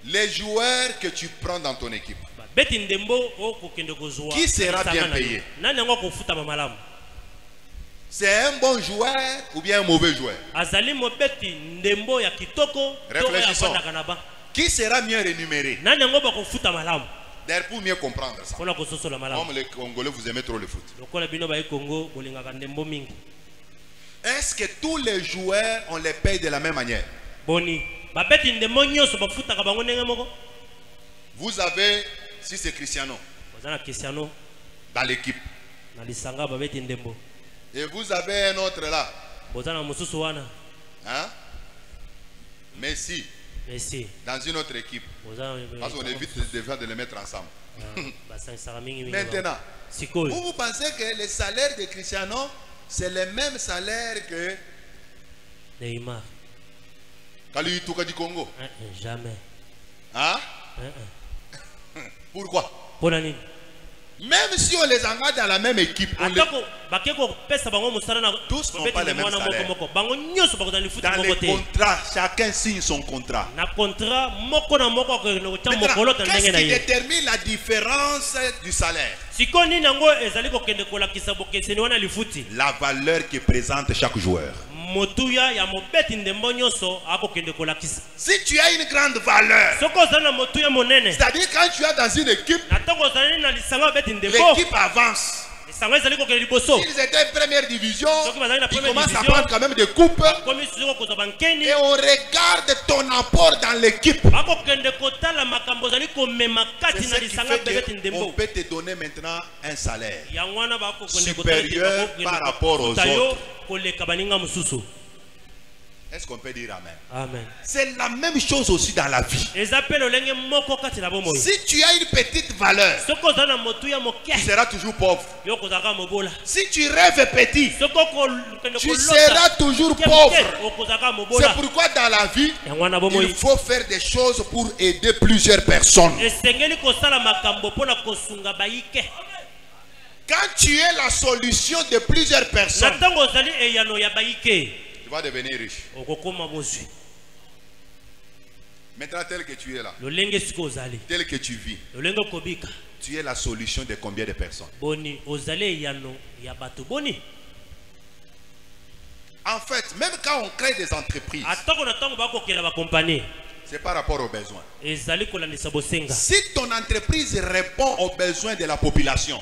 Les joueurs que tu prends dans ton équipe, qui sera bien payé? C'est un bon joueur ou bien un mauvais joueur? Réfléchissons. Qui sera mieux rémunéré? D'ailleurs, pour mieux comprendre ça, comme les Congolais, vous aimez trop le foot. Est-ce que tous les joueurs, on les paye de la même manière? Vous avez, si c'est Cristiano, dans l'équipe, et vous avez un autre là, hein? Messi, dans une autre équipe, parce qu'on évite déjà de les mettre ensemble. Maintenant, vous pensez que le salaire de Cristiano, c'est le même salaire que Neymar? Kali Touka du Congo? Jamais. Hein? Pourquoi? Même si on les engage dans la même équipe, tous n'ont pas les mêmes salaires. Dans les contrats, chacun signe son contrat. Qu'est-ce qui détermine la différence du salaire? La valeur que présente chaque joueur. Si tu as une grande valeur, c'est-à-dire quand tu es dans une équipe, l'équipe avance. S'ils étaient en première division, ils commencent à prendre quand même des coupes. Et on regarde ton apport dans l'équipe. C'est ce qui fait qu'on peut te donner maintenant un salaire supérieur par rapport aux autres. Est-ce qu'on peut dire amen? Amen. C'est la même chose aussi dans la vie. Si tu as une petite valeur, tu seras toujours pauvre. Si tu rêves petit, tu seras toujours pauvre. C'est pourquoi dans la vie, il faut faire des choses pour aider plusieurs personnes. Quand tu es la solution de plusieurs personnes, tu vas devenir riche. Maintenant, tel que tu es là, tel que tu vis, tu es la solution de combien de personnes? En fait, même quand on crée des entreprises, c'est par rapport aux besoins. Si ton entreprise répond aux besoins de la population,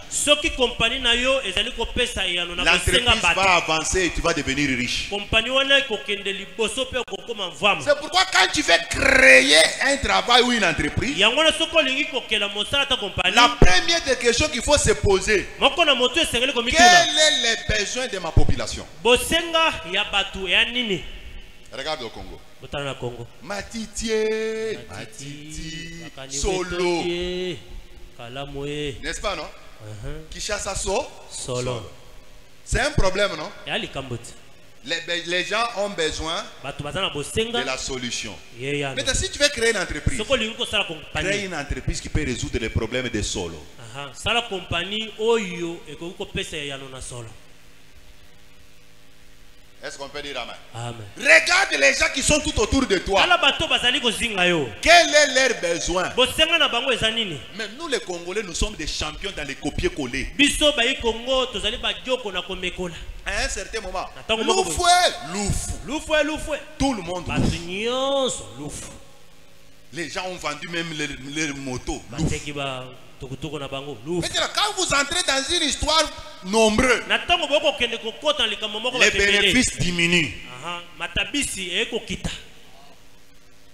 l'entreprise va avancer et tu vas devenir riche. C'est pourquoi quand tu veux créer un travail ou une entreprise, la première des questions qu'il faut se poser, quel est le besoin de ma population? Regarde au Congo. Matiti, Solo. N'est-ce pas, non? Kishasa Solo. C'est un problème, non? Les gens ont besoin bato baza na de bosenga la solution. ye yana Maintenant, si tu veux créer une entreprise, soko lingi kosala crée compagnie une entreprise qui peut résoudre les problèmes des solos. aha sala compagnie oyo ekoki kopesa yano na solo. Est-ce qu'on peut dire amen? Amen. Regarde les gens qui sont tout autour de toi. Tala bato bazali kozinga yo Quel est leur besoin? bosenga na bango eza nini. Mais nous les Congolais, nous sommes des champions dans les copier-coller. Biso bayi Congo tozali bajoko na komekola À un certain moment, Attends, comment lufwe lufwe tout le monde bato loufou. nyonso lufu Les gens ont vendu même leurs motos. bateki ba tukutuku na bango lufu. Maintenant, quand vous entrez dans une histoire nombreuse, Na ntango bokokende kokota na likambo moko les batembele bénéfices diminuent. aha matabisi ekokita.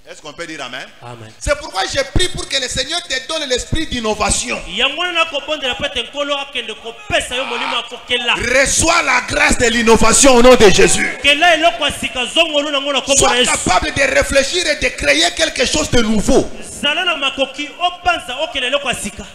Est-ce qu'on peut dire amen? Amen. C'est pourquoi j'ai prié pour que le Seigneur te donne l'esprit d'innovation. yango na kobondela pete nkolo akende kopesa yo molimo akokela Reçois la grâce de l'innovation au nom de Jésus. kela eloko ya sika zongolu nango na kombo na Sois Yesu. capable de réfléchir et de créer quelque chose de nouveau. zala na makoki obanza okela eloko ya sika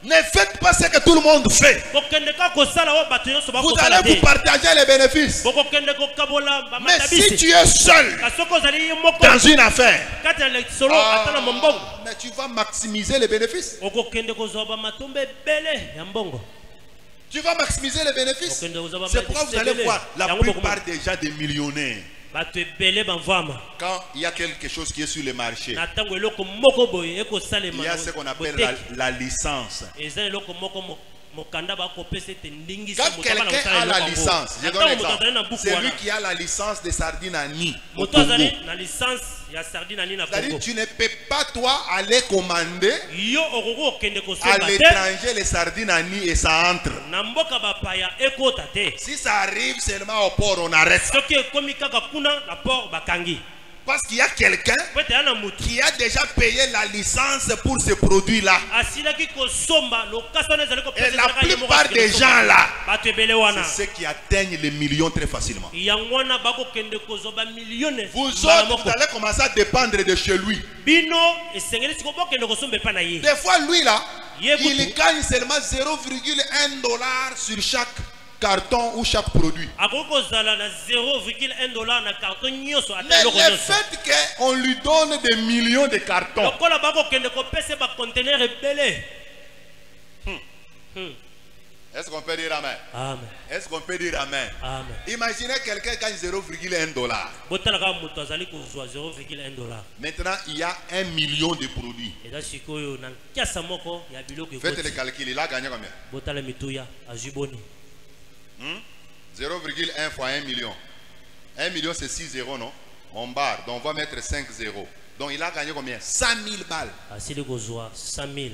Ne faites pas ce que tout le monde fait. kokende ka kosala oyo bato nyonso Vous bakosala allez vous te partager les bénéfices. bokokende kokabola Mais si bamatabisi tu es seul kasi soki ozali ye moko dans une affaire, kati ya lisolo ata na mombongo mais tu vas maximiser les bénéfices. okokende kozwa bamatombo ebele ya mbongo. Tu vas maximiser les bénéfices. Okende kozwa C'est pourquoi vous allez ebele. voir la Yango plupart des gens des millionnaires. bato ebele bamvama Quand il y a quelque chose qui est sur le marché, na ntango eloko moko boye il ekosalema y a ce qu'on appelle la licence. eza eloko moko mokanda bakopesa ete ndingisa Quand quelqu'un a la licence, je donne moto azali na l'exemple, buku celui wana qui a la licence de sardines à nid au moto Congo. azali na licence ya sardine ani na C'est-à-dire Congo tu ne peux pas toi aller commander yo okoki okende à kosomba te l'étranger les sardines à nid et ça entre. na mboka bapaya ekota te Si ça arrive seulement au port, on arrête. soki ekomi kaka kuna na port bakangi Parce qu'il y a quelqu'un po ete ya na motu qui a déjà payé la licence pour ce produit-là. asilaki kosomba lokasa wana ezali Et la plupart des gens là, bato ebele wana c'est ceux qui atteignent les millions très facilement. yango wana bakokende kozwa bamilione Vous mbala autres, moko vous allez commencer à dépendre de chez lui. bino esengeli siko bokende kosomba epa na ye Des fois, lui là, Ye kutu. il gagne seulement 0,1 $ sur chaque carton ou chaque produit. akoki kozala na 0,1 dollar na carton nyonso ata Mais eloko le nyonso fait qu'on lui donne des millions de cartons, lokola bakokende kopesa bacontener ebele. est-ce qu'on peut dire amen? Amen. Est-ce qu'on peut dire amen? Amen. Imaginez quelqu'un gagne 0,1 $. botala kaka moto azali kozwa 0,1 dollar Maintenant, il y a 1 million de produits. eza sikoyo na nkiasa moko ya biloko Faites le ekoti calcul, il a gagné combien? botala mituya azwi boni 0,1 fois 1 million. 1 million c'est 6 zéros, non? On barre, donc on va mettre 5 zéros. Donc il a gagné combien? 100 000 balles. asili kozwa 100 000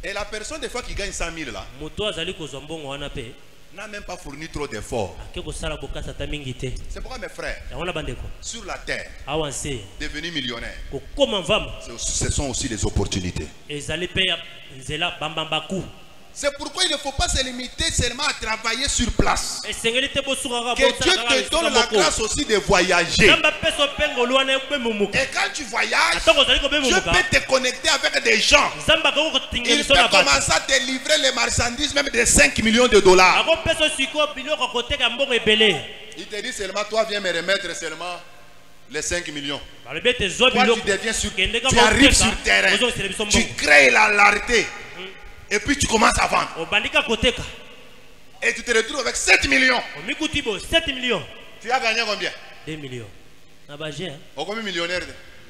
Et la personne des fois qui gagne 100 000 là, moto azali kozwa mbongo wana mpe n'a même pas fourni trop d'efforts. ake kosala bokasi ata mingi te C'est pourquoi mes frères, yango na bandeko sur la terre, awa nse devenir millionnaire, kokóma mvama ce sont aussi les opportunités. ezali mpe ya nzela bambambaku C'est pourquoi il ne faut pas se limiter seulement à travailler sur place. esengeli te bosukaka Que Dieu te donne la grâce aussi de voyager. nzambe apesa opengolu wana ekobemumuka Et quand tu voyages, atako ozali Dieu kobemumuka peut te connecter avec des gens. nzambe akoki Il kotingeliso peut na bato commencer à te livrer les marchandises même de 5 millions de $. akopesa sikoyo biloko akoteka mbongo ebele Il te dit seulement, toi viens me remettre seulement les 5 millions. balobi ete zwa Toi tu biloko deviens sur, kende tu arrives sur terrain. ozongisela biso Tu mbongo crées la rareté. Et puis tu commences à vendre. obandi kaka koteka Et tu te retrouves avec 7 millions. omikuti bo 7 millions Tu as gagné combien? 2 millions na baje Oh, combien millionnaire?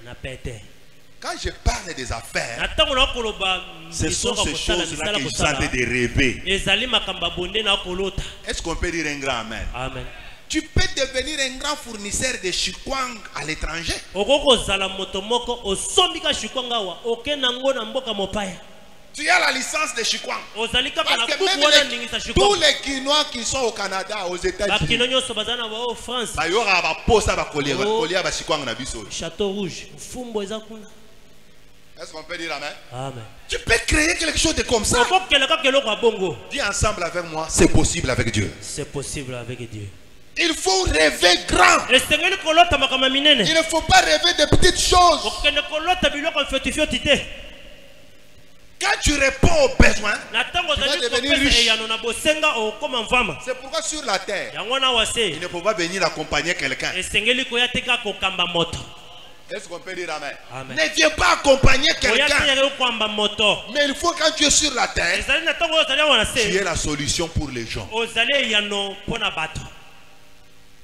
na pete Quand je parle des affaires, na ntango na koloba ce sont bisoka ces kosala choses-là misala que je suis en train kosala de rêver. ezali makambo abonde na kolota. Est-ce qu'on peut dire un grand amen? Amen. Tu peux devenir un grand fournisseur de chikwang à l'étranger. okoki kozala moto moko osombika shikwanga awa okenda ngo na mboka mopaya Tu as la licence de chikwang. ozali kaka Parce na que kuku même wana ndingisa tous shikwanga les Quinois qui sont au Canada, aux États-Unis, bakino nyonso baza na bao France bah, il y aura un poste à coller Oh. à chikwang na biso. Château Rouge mfumbo eza kuna. Est-ce qu'on peut dire amen? Amen. Tu peux créer quelque chose de comme ça. okokela kaka eloko ya bongo Dis ensemble avec moi, c'est possible avec Dieu. c'est possible avec Dieu. Il faut rêver grand. esengeli kolota makambo ya minene Il ne faut pas rêver de petites choses. okende kolota biloko mfetifio te. Quand tu réponds aux besoins, na tango tu vas ozali devenir kopesa riche. eyano na bosenga okoma mvama. C'est pourquoi sur la terre, Yango na wase il ne faut pas venir accompagner quelqu'un. esengeli koya teka kokamba moto. Est-ce qu'on peut dire amen? Amen. Ne viens pas accompagner Koya quelqu'un. teka kokamba moto. Mais il faut quand tu es sur la terre, Ezali na tango ozali wana tu se es la solution pour les gens. ozali eyano pona bato.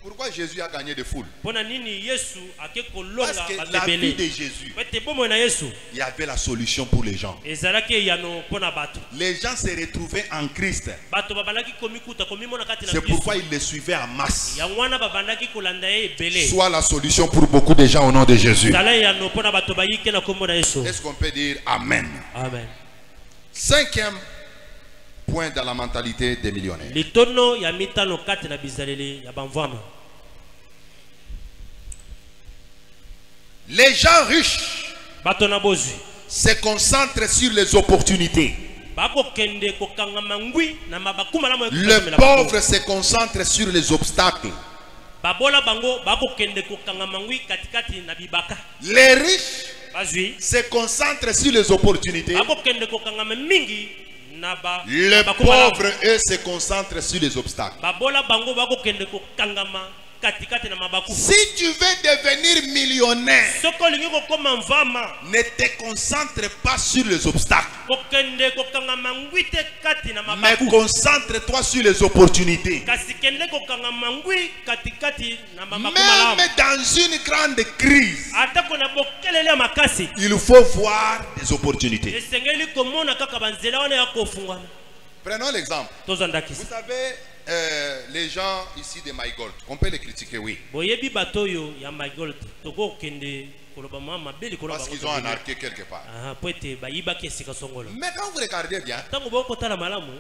Pourquoi Jésus a gagné des foules? Pona nini Yesu ake Parce kolonga que la vie batebele. de Jésus, Pete bomo na Yesu il y avait la solution pour les gens. ezalaki eyano pona bato. Les gens se retrouvaient en Christ. Bato babandaki komikuta komimona kati na C'est Kristo. pourquoi ils les suivaient en masse. Yango wana babandaki kolanda ye ebele. Soit la solution pour beaucoup de gens au nom de Jésus. Zala eyano pona bato bayike na kombo na Yesu. Est-ce qu'on peut dire amen? Amen. Cinquième point dans la mentalité des millionnaires. Litono ya mitano kati na bizaleli ya bamvama. Les gens riches Bato na bozwi se concentrent sur les opportunités. bako kende kokanga mangwi na mabakuma na Le pauvre se concentre sur les obstacles. babola bango bako kende kokanga mangwi katikati na bibaka. Les riches Bazwi se concentrent sur les opportunités. bako kende kokanga mingi na ba Les bakuma na- pauvres, eux, se concentrent sur les obstacles. babola bango bako kende kokangama katikati na mabaku. Si tu veux devenir millionnaire, Soko olingi kokoma mvama ne te concentre pas sur les obstacles, kokende kokanga mangwi te kati na mais mabaku. concentre-toi sur les opportunités. Kasi kende kokanga mangwi katikati na mabaku malamu. Même dans une grande crise, Atako na bokelele ya makasi. il faut voir des opportunités. Esengeli komona kaka banzela wana ya kofungwana. Prenons l'exemple. Tozandakisa. Vous savez, les gens ici de MyGold, on peut les critiquer, oui. Boyebi batoyo ya Mygold toko kende koloba mama beli koloba. Parce qu'ils ont anarqué quelque part. Ah poete bayiba kesika songolo. Mais quand vous regardez bien, Tango boko tala malamu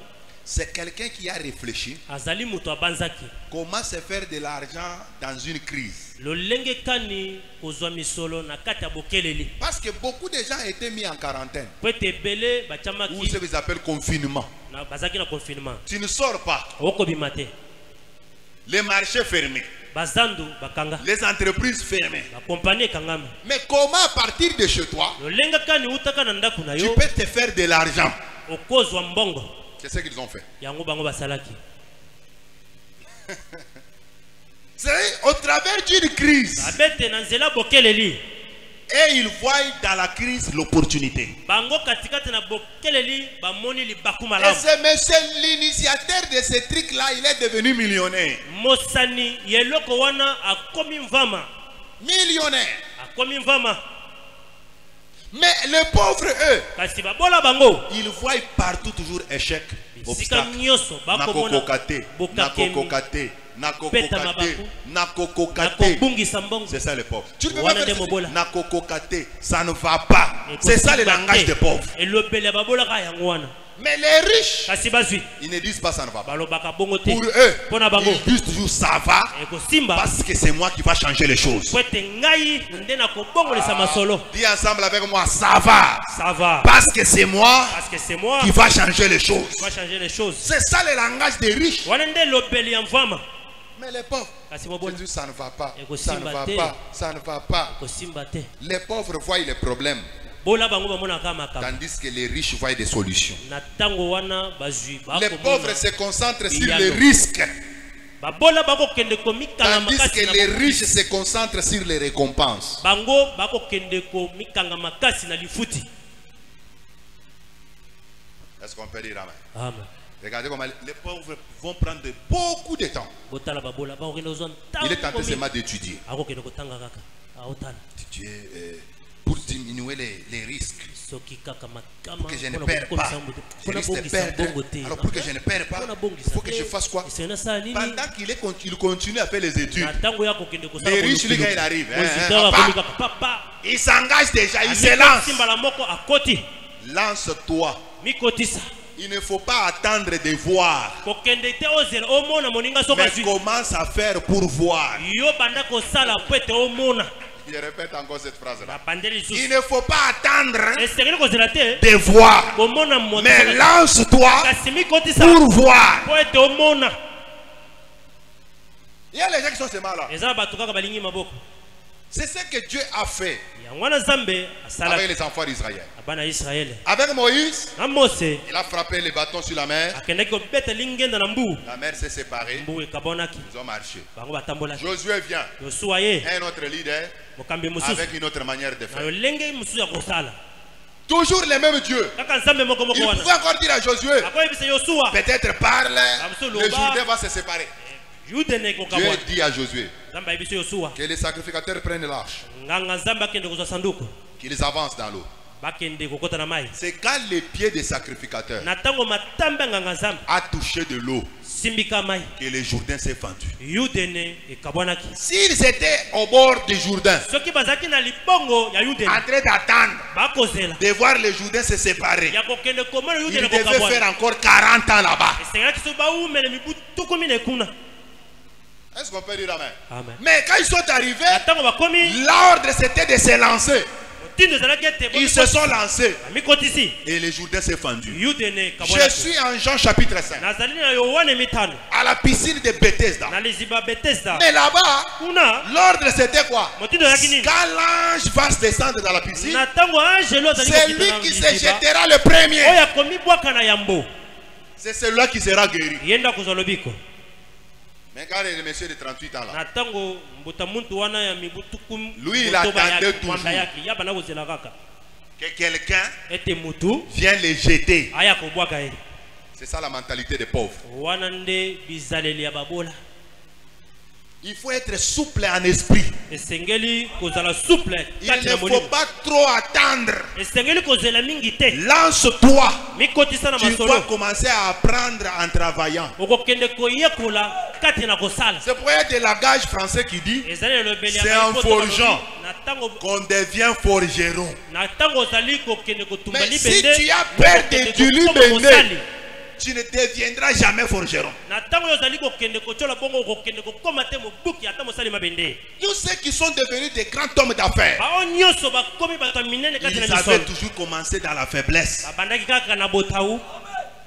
c'est quelqu'un qui a réfléchi azali muto abanzaki. comment se faire de l'argent dans une crise. Lolenge kani kozwa misolo na kati ya bokeleli. Parce que beaucoup de gens étaient mis en quarantaine, Poete bele ou bachamaki ce qu'ils appellent confinement. na bazaki na confinement. Tu ne sors pas, Oko bimate. les marchés fermés, Bazandu bakanga. les entreprises fermées. Ba compagnie kangama. Mais comment à partir de chez toi, Lolenga kani utaka na ndaku na tu yo peux te faire de l'argent? okozwa mbongo. C'est ce qu'ils ont fait. Yango bango basalaki. C'est au travers d'une crise. Babete na nzela bokeleli. Et ils voient dans la crise l'opportunité. Bango katikati na bokeleli bamoni libaku Et malamu. c'est monsieur l'initiateur de ce truc-là, il est devenu millionnaire. Mosani yeloko wana akomi mvama. Millionnaire. Akomi mvama. Mais les pauvres, eux, Kasi babola bango. ils voient partout toujours échec, Sika obstacle. nyoso bakomona Nakokokate, bokakemi. nakokokate, Peta nakokokate, mabaku. nakokokate. Nakobungisa mbongo. C'est ça les pauvres. Tu ne peux pas Wana faire nde mobola. ça. Nakokokate, ça ne va pas. C'est ça le langage des pauvres. Elobele babola ka yango wana. Mais les riches, Kasi bazwi ils ne disent pas ça ne va pas. balobaka bongo te. Pour eux, Pona bango. ils disent toujours ça va Ekosimba. parce que c'est moi qui va changer les choses. Kwete ngai nde nakobongolesa masolo. Dis ensemble avec moi, ça va Ça va. parce que c'est moi Parce que c'est moi qui va changer les choses. qui va changer les choses. C'est ça le langage des riches. Wana nde lobeli ya mvama. Mais les pauvres, Kasi ils mobola disent ça ne va pas, Et que ça ne Simba va te. pas, ça ne va pas. kosimba te. Les pauvres voient les problèmes, Bola bango bamonaka makambo. tandis que les riches voient des solutions. Na tango wana bazwi Les bakomona. pauvres se concentrent sur Iyano. les risques, Babola bakokende komikanga tandis makasi que na les bo- riches se concentrent sur les récompenses. bango bakokende komikanga makasi na lifuti. Est-ce qu'on peut dire amen? Amen. Regardez comment les pauvres vont prendre beaucoup de temps. Botala babola bakokende ozwa Il est en train ntango seulement d'étudier. akokende kotanga kaka. Aotala. Étudier, pour diminuer les risques. Soki kaka makama. Pour que je ne mpona perds kokomisa pas. mbo te. Je Mpona risque de bongisa perdre. mbongo te. Alors pour que je ne perds pas, Mpona il bongisa faut que je te. fasse quoi? Esena sala nini? Pendant il continue à faire les études, Na tango ya kokende kosala les riches, bolukulu. lui, quand il arrive, Moziteur papa, akomi kaka, papa. il s'engage déjà, il se Amiko lance. simbala moko akoti. Lance-toi. Mikotisa. Il ne faut pas attendre de voir, Kokende te ozela omona moninga soka mais zwi. commence à faire pour voir. Yo banda kosala po ete omona. Je répète encore cette phrase-là. Babandeli Il lisusu. ne faut pas attendre Esengeli kozela te. de voir, Komona moto. mais lance-toi Kasi mikotisa. pour voir. Po ete omona. Il y a les gens qui sont seulement là. Eza bato kaka balingi maboko. C'est ce que Dieu a fait Yangwana Zambe asala avec les enfants d'Israël. abana Israël. Avec Moïse, Na Mose il a frappé les bâtons sur la mer. akendaki kobeta lingenda na mbu. La mer s'est séparée. Mbu ekabonaki. Ils ont marché. Bango batambolaki. Josué vient, Yosua ye un autre leader, mokambi mususu. avec une autre manière de Na faire. yolenge mususu ya kosala. Toujours les mêmes dieux. Kaka Nzambe moko moko Il wana. pouvait encore dire à Josué, Akoyebisa Yosua. peut-être parle, Absolument. le Jourdain va se séparer. Yudene Dieu kokabona. dit à Josué Nzambe ayebisa Yosua. que les sacrificateurs prennent l'arche, Nganga Nzambe akende kozwa sanduku. qu'ils avancent dans l'eau. Bakende kokota na mai. C'est quand les pieds des sacrificateurs Na tango matambe nganga Nzambe a touché de l'eau simbika mai. que le Jourdain s'est fendu. Yudene ekabonaki. S'ils étaient au bord du Jourdain, Soki bazaki na libongo ya Yudene. en train d'attendre Bakozela. de voir le Jourdain se séparer, Ya kokende komona ils Yudene devaient kokabona. faire encore 40 ans là-bas. Esengelaki so baumela mibu tukumi na ekuna. Est-ce qu'on peut dire amen? Amen. Mais quand ils sont arrivés, Na tango bakomi l'ordre c'était de se lancer. motindo ezalaki ete Ils se sont lancés amikotisi. et le Jourdain s'est fendu. Yudene Je kabonaki. suis en Jean chapitre 5, Nazali na Yohane mitano. à la piscine de Bethesda. Na liziba Bethesda. Mais là-bas, Kuna l'ordre c'était quoi? motindo ezalaki nini? Quand l'ange va se descendre dans la piscine, Na tango angelo azali c'est kokita lui na qui se liziba. jettera le premier. Oyo akomibwaka na yambo. C'est celui-là qui sera guéri. Yenda kozwa lobiko. Mais quand le monsieur de 38 ans là, Na tango mbuta muntu wana ya mibutuku. Lui, il attendait toujours. Ya bana kozela kaka. que quelqu'un Ete mutu vient les jeter. aya kobwaka ye. C'est ça la mentalité des pauvres. Wana nde bizaleli ya babola. Il faut être souple en esprit. Esengeli kozala souple Il kati ne na faut molimo. pas trop attendre. Esengeli kozela mingi te. Lance-toi. Mikotisa na Tu dois masolo. commencer à apprendre en travaillant. Okokende koyekola kati na kosala. C'est pour être de langage français qui dit Ezali lobeli ya c'est en maikoto forgeant balobi, na tango qu'on devient forgeron. na tango ozali kokende kotumba Mais si libende. tu as peur de kokende du kokoma libende, mosali. tu ne deviendras jamais forgeron. Na tango ozali kokende kochola bongo kokende kokoma te mobuki ata mosali mabende. Tous ceux qui sont devenus des grands hommes d'affaires, Bao nyonso bakomi bato ya minene kati na ils avaient misolo. toujours commencé dans la faiblesse. Babandaki kaka na botau.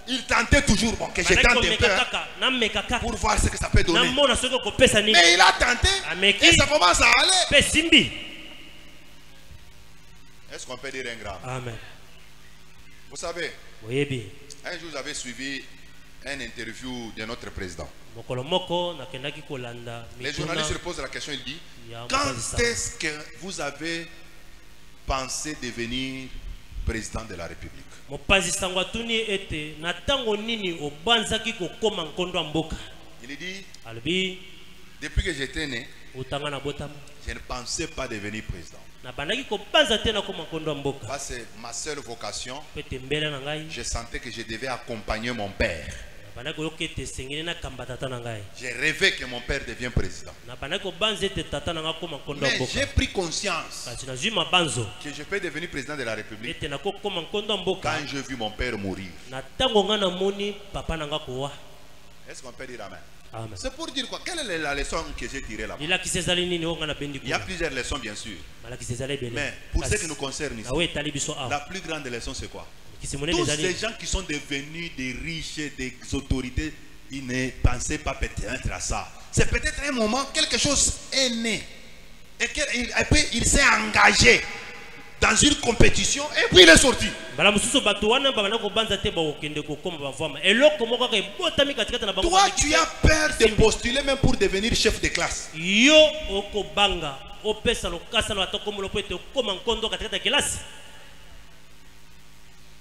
Ils tentaient toujours, bon, que je Bandaki tente un komeka peu, hein, kaka na meka kaka. pour voir ce que ça peut donner. Namona soki okopesa nini. Mais il a tenté Ameki. et ça commence à aller. Pe simbi. Est-ce qu'on peut dire un grand? Amen. Vous savez, Oyebi. un jour j'avais suivi un interview de notre président. Mokolo moko nakendaki kolanda Les mituna journalistes se posent la question, il dit, ya quand mopanzi est-ce que vous avez pensé devenir président de la République? mopanzi sango atuni ete na tango nini obanzaki kokoma nkondo ya mboka. Il dit, Alobi depuis que j'étais né, utanga na botama. je ne pensais pas devenir président. Na bandaki kobanza te na koma nkondo ya mboka. Ça, c'est ma seule vocation. Pete mbele na ngai. Je sentais que je devais accompagner mon père. Na bandaki koyoka ete esengeli na kamba tata na ngai. J'ai rêvé que mon père devienne président. Na bandaki kobanza ete tata na ngai koma nkondo ya Mais mboka. j'ai pris conscience Kasi nazwi mabanzo que je peux devenir président de la République ete nakokoma nkondo ya mboka quand j'ai vu mon père mourir. na tango ngai namoni papa na ngai kowa. Est-ce qu'on peut dire amen? Amen. C'est pour dire quoi? Quelle est la leçon que j'ai tirée là-bas? lilakisi ezali nini oyo ngai nabendi Il y a kuna. plusieurs leçons, bien sûr. malakisi ezali ebele. Mais pour ce Kasi qui nous concerne ici, nawe etali biso la awa. plus grande leçon, c'est quoi? Kisi monene Tous ezali ces gens qui sont devenus des riches, des autorités, ils ne pensaient pas peut-être à ça. C'est peut-être un moment, quelque chose est né. Et puis il s'est engagé dans une compétition et puis il est sorti. mbala mosusu bato wana babanda kobanza te bakokende kokoma bavwama eloko moko kaka ebotami katikati na bango. Toi, tu as peur de postuler même pour devenir chef de classe. yo okobanga opesa lokasa na bato komolo po ete okoma nkondo katikati ya kelasi.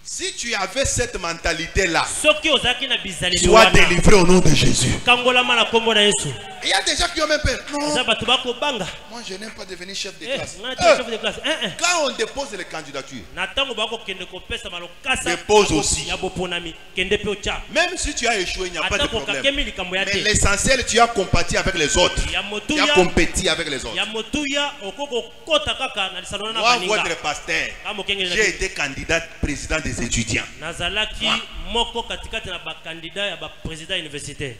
Si tu avais cette mentalité-là, soki ozalaki na bizaleli sois wana délivré au nom de Jésus. kangolama na kombo na yesu. Il y a des gens qui ont même peur. Non, eza bato bakobanga. moi je n'aime pas devenir chef de Eh, classe. ngai te chef de classe. Quand on dépose les candidatures, Na ntango bakokende kopesa malokasa Dépose aussi. ya boponami kende mpe otya. même si tu as échoué, il n'y a pas de Ata problème. kokakemi likambo ya Mais te. l'essentiel, tu as compati avec les autres. Ya Tu as motuya compéti avec les autres. ya motuya okokokota kaka na lisano na Moi, baninga. votre pasteur, Kama mokengeli na j'ai te. été candidat président des étudiants. nazalaki Moi. moko katikati na bakandida ya baprésident universitaire.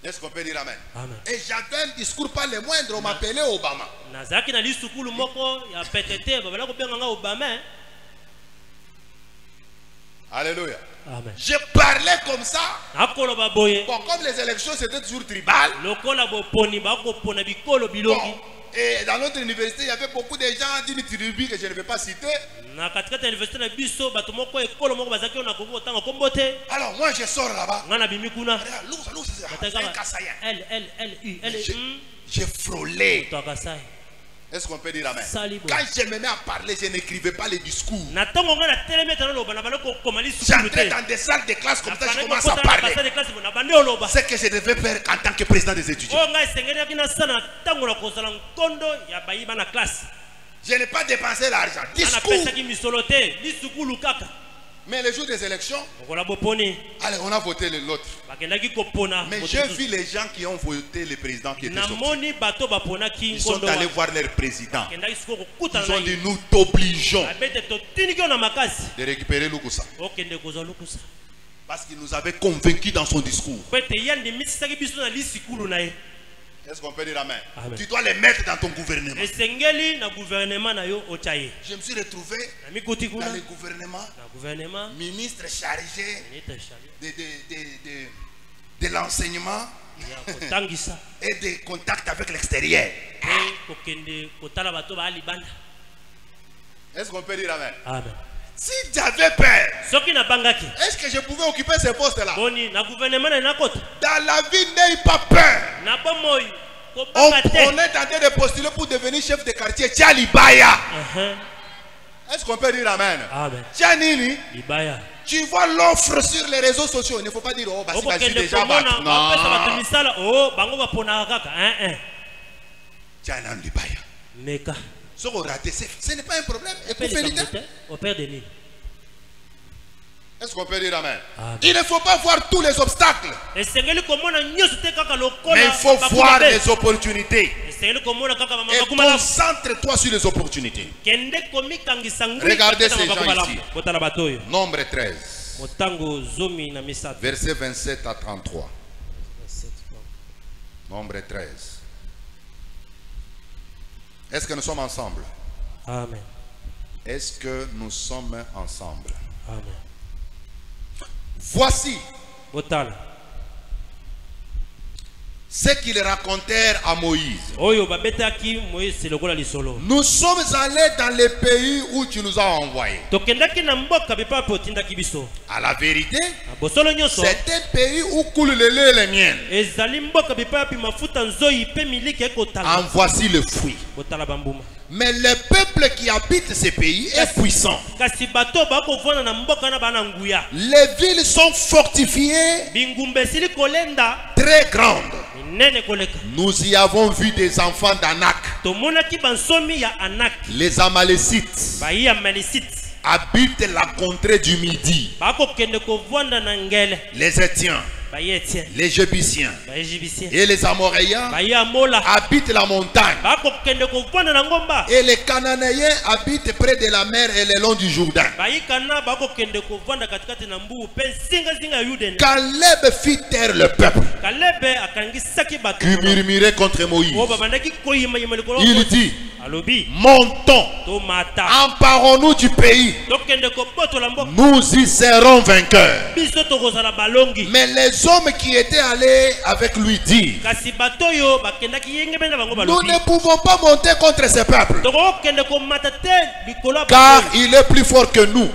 Est-ce qu'on peut dire amen? Amen. Et j'avais un discours pas le moindre, on m'appelait Obama. nazalaki na lisukulu moko ya ptt babala kobenga nga obama. Alléluia. Amen. Je parlais comme ça. nakoloba boye Bon, comme les élections c'était toujours tribal. lokola boponi bakopona bikolo bilongi. Bon, Et dans notre université, il y avait beaucoup de gens d'une tribu que je ne vais pas citer. Na katikati université na biso bato moko ekolo moko bazaki na kongo tanga kombote. Alors moi je sors là-bas. Ngana bimi kuna. J'ai frôlé. To kasai. Est-ce qu'on peut dire amen? Quand je me mets à parler, je n'écrivais pas les discours. J'entrais dans des salles de classe comme ça, je commence à parler. Ce que je devais faire en tant que président des étudiants. Je n'ai pas dépensé l'argent. Discours. Mais le jour des élections, allez, on a voté l'autre. Mais j'ai vu les gens qui ont voté le président qui était sorti. Ils sont allés voir leur président. Ils ont dit, nous t'obligeons de récupérer Lukusa. Parce qu'il nous avait convaincus dans son discours. Est-ce qu'on peut dire amen? Amen. Tu dois les mettre dans ton gouvernement. Je me suis retrouvé dans le gouvernement, ministre chargé de l'enseignement et des contacts avec l'extérieur. Est-ce qu'on peut dire amen? Amen. Si j'avais peur, est-ce que je pouvais occuper ces postes-là? Dans la vie, n'aie pas peur. On est en train de postuler pour devenir chef de quartier. Tchalibaya. Est-ce qu'on peut dire amen? Tchanini. Tu vois l'offre sur les réseaux sociaux. Il ne faut pas dire, oh, bah, c'est déjà battu. Non. Tchanibaya. Ce n'est pas un problème. Est-ce qu'on peut dire amen? Il ne faut pas voir tous les obstacles, mais il faut voir les opportunités. Et concentre-toi sur les opportunités. Regardez ces gens ici. Nombre 13, verset 27 à 33. Nombre 13. Est-ce que nous sommes ensemble? Amen. Est-ce que nous sommes ensemble? Amen. Voici ce qu'ils racontèrent à Moïse. Nous sommes allés dans les pays où tu nous as envoyés. À la vérité, c'est un pays où coule le lait et les miel. En voici le fruit. Mais le peuple qui habite ces pays est puissant. Les villes sont fortifiées, très grandes. Nous y avons vu des enfants d'Anak. Les Amalécites habitent la contrée du Midi. Les Étiens, les Jébusiens et les Amoréens habitent la montagne. Et les Cananéens habitent près de la mer et le long du Jourdain. Caleb fit taire le peuple qui murmurait contre Moïse. Il dit, montons, emparons-nous du pays, nous y serons vainqueurs. Mais les hommes qui étaient allés avec lui dirent, nous ne pouvons pas monter contre ce peuple, car il est plus fort que nous.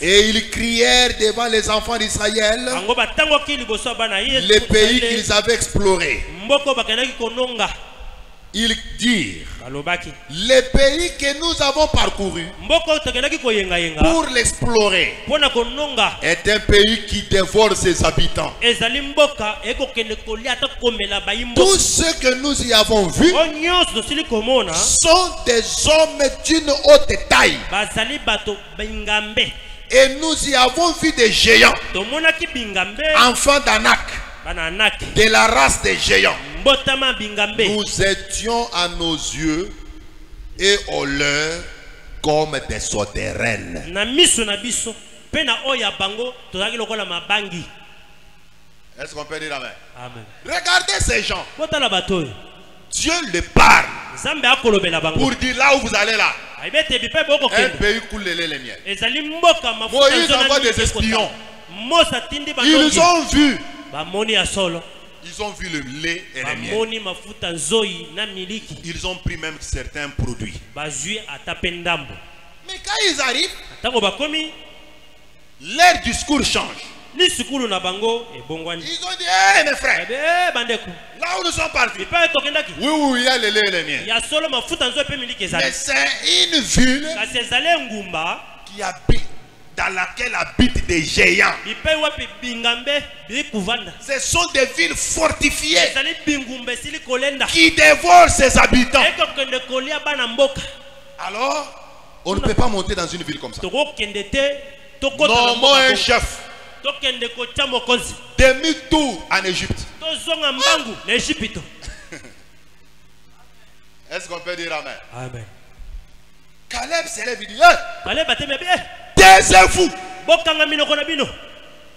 Et ils crièrent devant les enfants d'Israël les pays qu'ils avaient explorés. Ils dirent, les pays que nous avons parcourus pour l'explorer est un pays qui dévore ses habitants. Tous ceux que nous y avons vus sont des hommes d'une haute taille. Et nous y avons vu des géants, enfants d'Anak, de la race des géants. Nous étions à nos yeux et aux leurs comme des sauterelles. Est-ce qu'on peut dire amen? Amen. Regardez ces gens. Dieu les parle pour dire là où vous allez là. Un pays coule le lait et le miel. Moïse envoie des espions. Ils ont vu Ils ont vu le lait et les miel. bamoni mafuta nzoi na miliki Ils ont pris même certains produits. bazwi ata pe ndambo. Mais quand ils arrivent, Ntango bakomi leur discours change. lisukulu na bango ebongwani. Ils ont dit, hé mes frères, Bandeko là où nous sommes partis, epai tokendaki oui, oui, il y a le lait et les miel. ya solo mafuta nzoi pe miliki Mais ezali c'est une ville kasi ezali engumba qui habite, dans laquelle habitent des géants. bipai wapi bingambe bili kuvanda. Ce sont des villes fortifiées ezali bingumba esili kolenda qui dévorent ses habitants. ekokende kolia bana mboka. Alors, on ne peut pas monter dans une ville comme ça. tokokende te tokota na Nommons mboka un bongo. chef. Tokende kotia mokonzi Demi-tour en Égypte. tozonga mbangu na Ejipito. Est-ce qu'on peut dire amen? Amen. Caleb s'élève et dit, hey, Kale bateme bi taisez-vous. bokanga minoko na bino.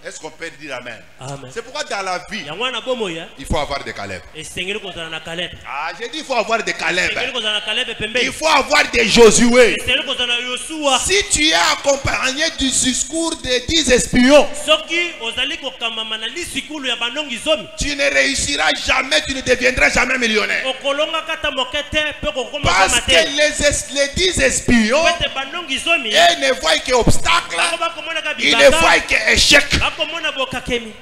Est-ce qu'on peut dire amen? Amen. C'est pourquoi dans la vie, Yango na bomoya il faut avoir des Caleb. esengeli kozala na Caleb. Ah, j'ai dit il faut avoir des Caleb. Esengeli kozala na Caleb Il pembeni. faut avoir des Josué. Esengeli kozala na Yosua. Si tu es accompagné du discours des 10 espions, Soki ozali kokamama na lisikulu ya bandongi zomi. tu ne réussiras jamais, tu ne deviendras jamais millionnaire. Okolonga kata mokete pe kokoma Parce kama que te. les 10 espions, Pete bandongi zomi. ils ne voient qu'obstacle, Bakoba komona ka ils ne voient bibaka. qu'échec. Bakomona bokakemi.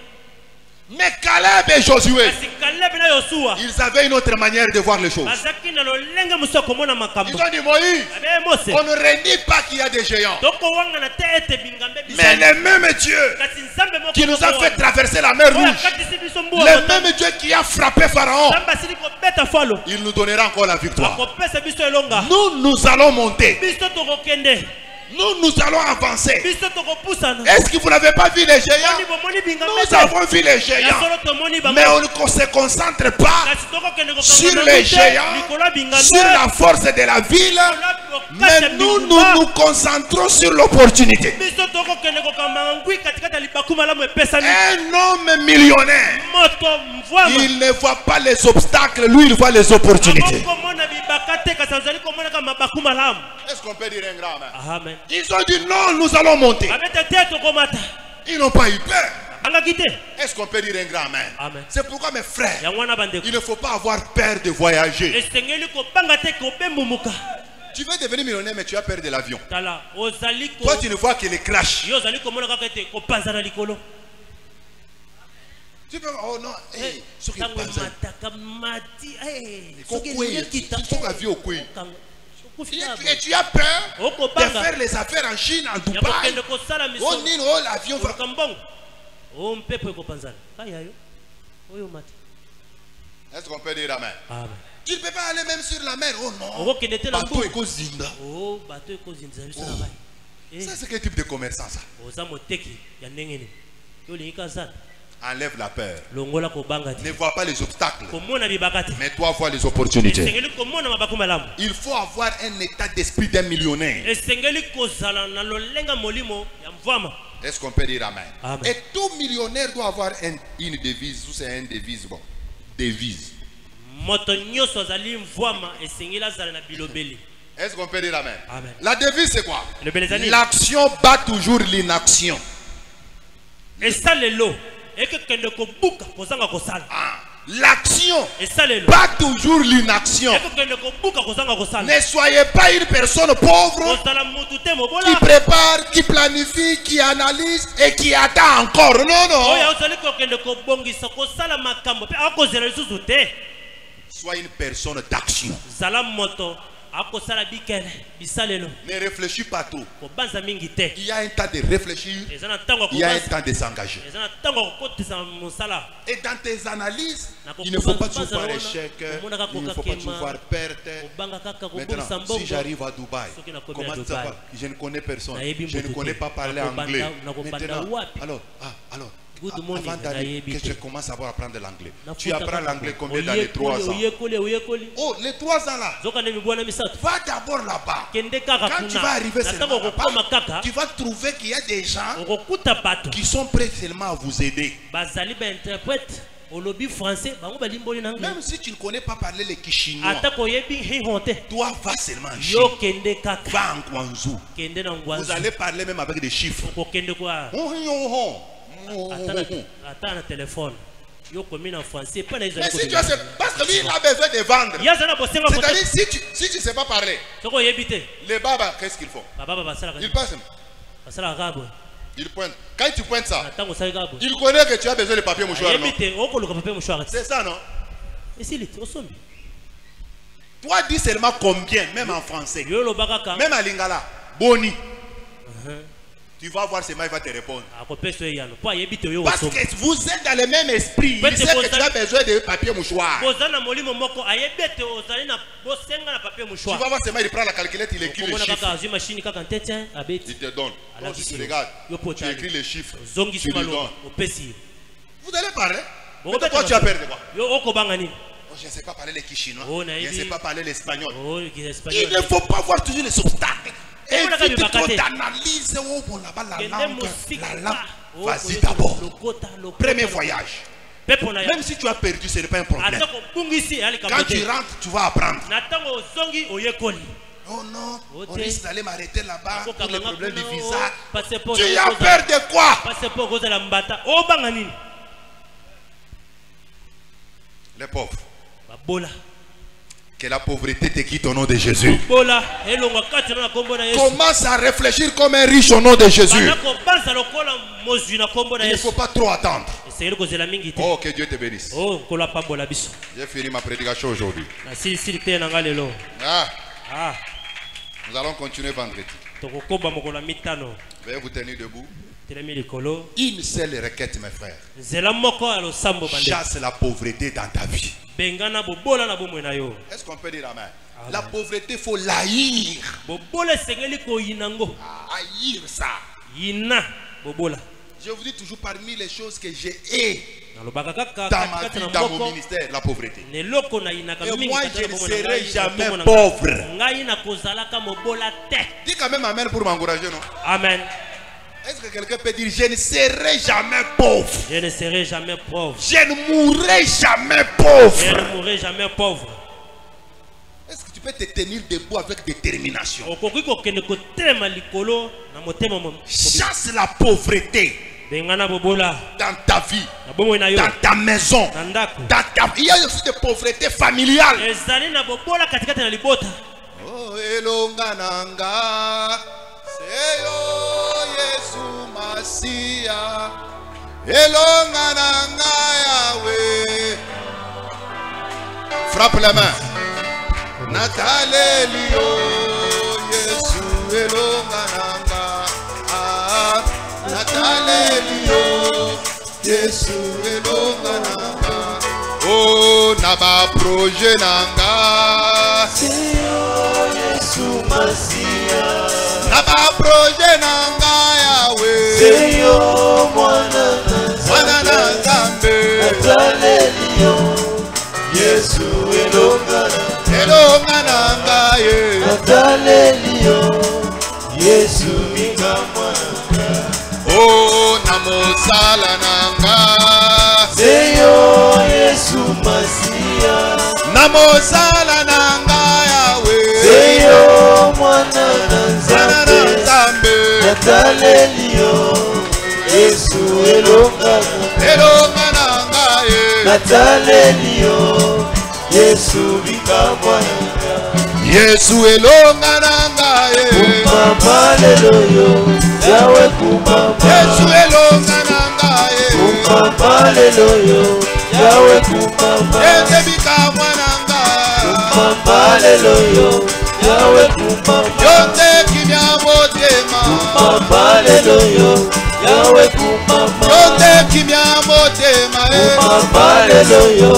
Mais Caleb et Josué, Kasi Caleb na Yosua. ils avaient une autre manière de voir les choses. Bazaki na lolenge muso komona Ils makambo. ont dit, Moïse, Abe Mose. on ne renie pas qu'il y a des géants. Toko wanga na te ete bingambe Mais bisani. le même Dieu Kasi nzambe moko qui nous a moko fait wana. traverser la mer Oyo Rouge, akatisi biso mbuga le motane. même Dieu qui a frappé Pharaon, Nzambe asili kobeta falo. il nous donnera encore la victoire. Akopesa biso elonga. Nous allons monter. Biso tokokende. Nous allons avancer. Biso tokopusana. Est-ce que vous n'avez pas vu les géants? Oni bomoni bingambe Nous te. avons vu les Ya géants. solo tomoni bango. Mais on ne se concentre pas Kasi tokokende kokanga sur na les mute, géants, likolo ya bingambe. sur la force de la ville, mais nous nous concentrons sur l'opportunité. Biso tokokende kokanga ngwi katikati ya libaku malamu epesani. Un homme millionnaire, Moto mvwama. il ne voit pas les obstacles, lui il voit les opportunités. Akomona bibaka te kasi azali komona ka mabaku malamu. Est-ce qu'on peut dire un grand amen? Amen. Ils ont dit non, nous allons monter. Babete te tokomata. Ils n'ont pas eu peur. Angaki te. Est-ce qu'on peut dire un grand amen? Amen. C'est pourquoi mes frères, Yango wana bandeko. il ne faut pas avoir peur de voyager. Esengeli kobanga te kobembumuka. Tu veux devenir millionnaire mais tu as peur de l'avion. Tala ozali ko. Toi tu ne vois que les crashs. Yo ozali komona kaka te kopanza na likolo. Tu peux, oh non, hey, ce qui est Tango pas mataka mati. Eh. Et tu as peur de faire les affaires en Chine, en Dubaï. Oh Nino, oh l'avion va. Est-ce qu'on peut dire amen? Amen. Tu ne peux pas aller même sur la mer. Oh non. Bateau est Kozinda. Oh, bateau est Kozinda. Ça c'est quel type de commerçant ça? Enlève la peur. Ne vois pas les obstacles. Mais toi vois les opportunités. Il faut avoir un état d'esprit d'un millionnaire. Est-ce qu'on peut dire amen? Amen. Et tout millionnaire doit avoir une devise. Ou c'est une devise? Bon, devise. Est-ce qu'on peut dire amen? Amen. La devise c'est quoi? Le l'action bat toujours l'inaction. Et ça le lot. Ah, l'action bat toujours l'inaction. Ne soyez pas une personne pauvre qui prépare, qui planifie, qui analyse et qui attend encore. Non, non. Sois une personne d'action. Ne réfléchis pas tout. Il y a un temps de réfléchir. Il y a un temps de s'engager. Et dans tes analyses, il ne faut pas toujours voir échec. Il ne faut pas toujours voir perte. Maintenant, si j'arrive à Dubaï, comment ça va? Je ne connais personne. Je ne connais pas parler anglais. Maintenant, alors, avant d'aller, que je commence à apprendre l'anglais. Tu apprends l'anglais combien dans les 3 ans? Oh, les 3 ans là. Va d'abord là-bas. Quand tu vas arriver seulement là-bas, tu vas trouver qu'il y a des gens qui sont prêts seulement à vous aider. Même si tu ne connais pas parler le chinois, toi va seulement en Chine. Va en Guangzhou. Vous allez parler même avec des chiffres. Mais si tu as parce que lui il a besoin de vendre. C'est-à-dire si tu ne sais pas parler, les babas qu'est-ce qu'ils font? Ils passent. Ils pointent. Quand tu pointes ça, il connaît que tu as besoin de papier mouchoir. C'est ça, non? Toi dis seulement combien, même en français. Même à Lingala. Boni. Tu vas voir seulement, il va te répondre. Parce que vous êtes dans le même esprit. Il sait que tu as besoin de papier mouchoir. Tu vas voir seulement, il prend la calculette, il écrit les chiffres. Il te donne. Quand tu regardes, tu écris les chiffres. Tu lui donnes. Vous allez parler. Mais toi, tu as peur de quoi? Je ne sais pas parler le chinois. Je ne sais pas parler l'espagnol. Il ne faut pas voir toujours les obstacles. Évite-toi d'analyse la langue. Vas-y d'abord. Premier voyage. Même si tu as perdu, ce n'est pas un problème. Quand tu rentres, tu vas apprendre. Oh non, on risque d'aller m'arrêter là-bas pour le problème du visa. Tu as peur de quoi? Les pauvres. Que la pauvreté te quitte au nom de Jésus. Commence à réfléchir comme un riche au nom de Jésus. Il ne faut pas trop attendre. Oh, que Dieu te bénisse. J'ai fini ma prédication aujourd'hui. Nous allons continuer vendredi. Veuillez vous tenir debout. Une seule requête, mes frères. Chasse la pauvreté dans ta vie. Est-ce qu'on peut dire amen? La pauvreté, il faut l'haïr. Haïr ça. Je vous dis toujours parmi les choses que j'ai dans ma vie, dans mon ministère, la pauvreté. Et moi, je ne serai jamais pauvre. Dis quand même amen pour m'encourager, non? Amen. Est-ce que quelqu'un peut dire, je ne serai jamais pauvre? Je ne serai jamais pauvre. Je ne mourrai jamais pauvre. Je ne mourrai jamais pauvre. Est-ce que tu peux te tenir debout avec détermination? Chasse la pauvreté dans ta vie, dans ta maison, dans ta... Il y a aussi des pauvretés familiales. Oh, elongananga, seyo Yesu Masia, elongananga Yahweh. Frappe la main. Natalelio Yesu elongananga. Natalelio Yesu elongananga. Oh naba projet nanga. Seyo Yesu Masia. Naba projet nanga Yahweh. Seyo mwana Nzambe. Natalelio Yesu elongananga. Elongananga ye. Natalelio Yesu mingamwanga. Oh namosala nanga. Seyo Yesu Masia. Namosala nanga Yahweh. Seyo mwana Nzambe. Natalelio Yesu elongananga. Elongananga ye. Natalelio Yesu mingamwanga. Yesu elongananga ye. Kumama leloyo Yahweh kumama. Yesu elongananga ye. Kumama leloyo Yahweh kumama. Ende bikamwananga. Kumama leloyo Yahweh kumama. Yonde kimya motema. Kumama leloyo Yahweh kumama. Yonde kimya motema. Kumama leloyo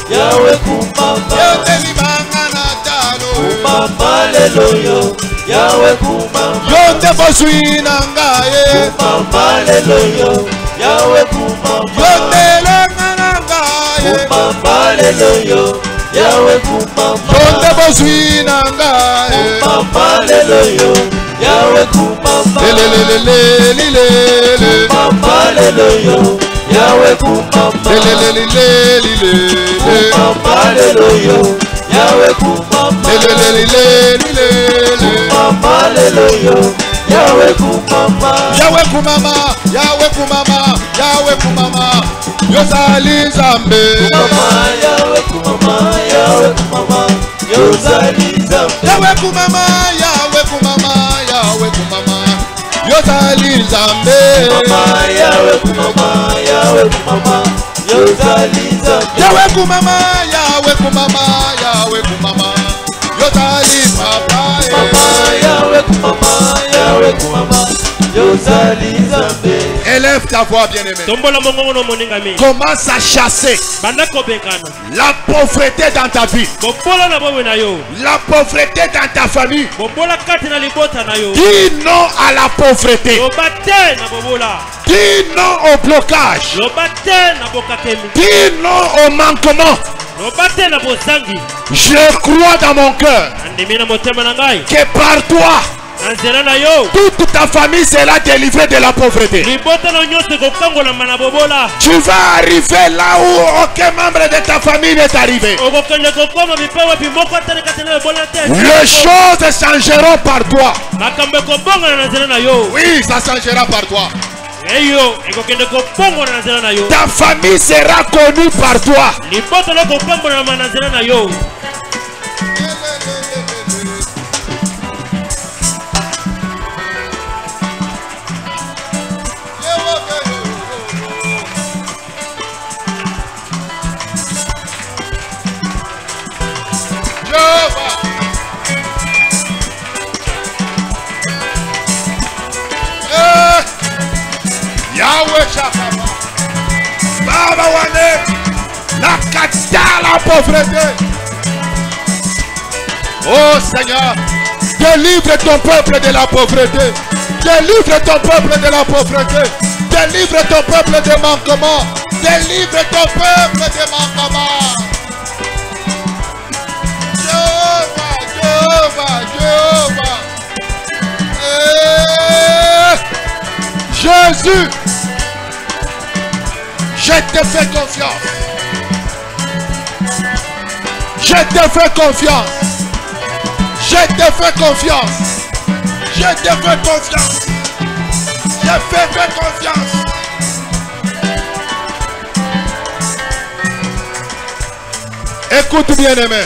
Yahweh kumama. Yonde libanga na talo. Kumama leloyo Yahweh kumama. Yonde boswinanga ye. Kumama leloyo Yahweh kumama. Yonde longananga ye. Kumama leloyo Yahweh kumama. Yonde boswinanga ye. Kumama leloyo Yahweh kumama. Lelelelelelele. Kumama leloyo Yahweh kumama. Lelelelelelele. Kumama leloyo Yahweh kumama. Lelelelelelele. Kumama leloyo Yahweh kumama. Yahweh kumama, Yahweh kumama, Yahweh kumama, Yozali Nzambe. Kumama, Yahweh kumama, Yahweh kumama, Yozali Nzambe. Yahweh kumama, Yahweh kumama, Yahweh kumama. Yozali Nzambe. Kumama, Yahweh kumama, Yahweh kumama, Yozali Nzambe. Yahweh kumama, Yahweh kumama, Yahweh kumama. Yozali Papa. Kumama, Yahweh kumama, Yahweh kumama, Yozali Nzambe. Élève ta voix, bien-aimé. tombola mongongo no moningami Commence à chasser banda kobekana la pauvreté dans ta vie, bobola na bowe na yo la pauvreté dans ta famille. bobola kati na libota na yo Dis non à la pauvreté. loba te na bobola Dis non au blocage. loba te na bokakemi Dis non au manquement. loba te na bozangi Je crois dans mon cœur andimi na motema na ngai que par toi, na nzela na yo toute ta famille sera délivrée de la pauvreté. libota na nyonso ekokangolama na bobola Tu vas arriver là où aucun membre de ta famille n'est arrivé. okokende kokoma bipewa bimoko atane kati na ebola te Les choses changeront par toi. makambo ekobongana na nzela na yo Oui, ça changera par toi. eyo ekokende kobongwana na nzela na yo Ta famille sera connue par toi. libota na kopambolama na nzela na yo Yahweh Shakaba. Baba Wane. La kata la pauvreté. Oh Seigneur, délivre ton peuple de la pauvreté. Délivre ton peuple de la pauvreté. Délivre ton peuple de manquement. Délivre ton peuple de manquement. Jéhovah, Jéhovah, Jéhovah. Jésus, je te fais confiance. Je te fais confiance. Je te fais confiance. Je te fais confiance. Je te fais confiance. Écoute bien aimé.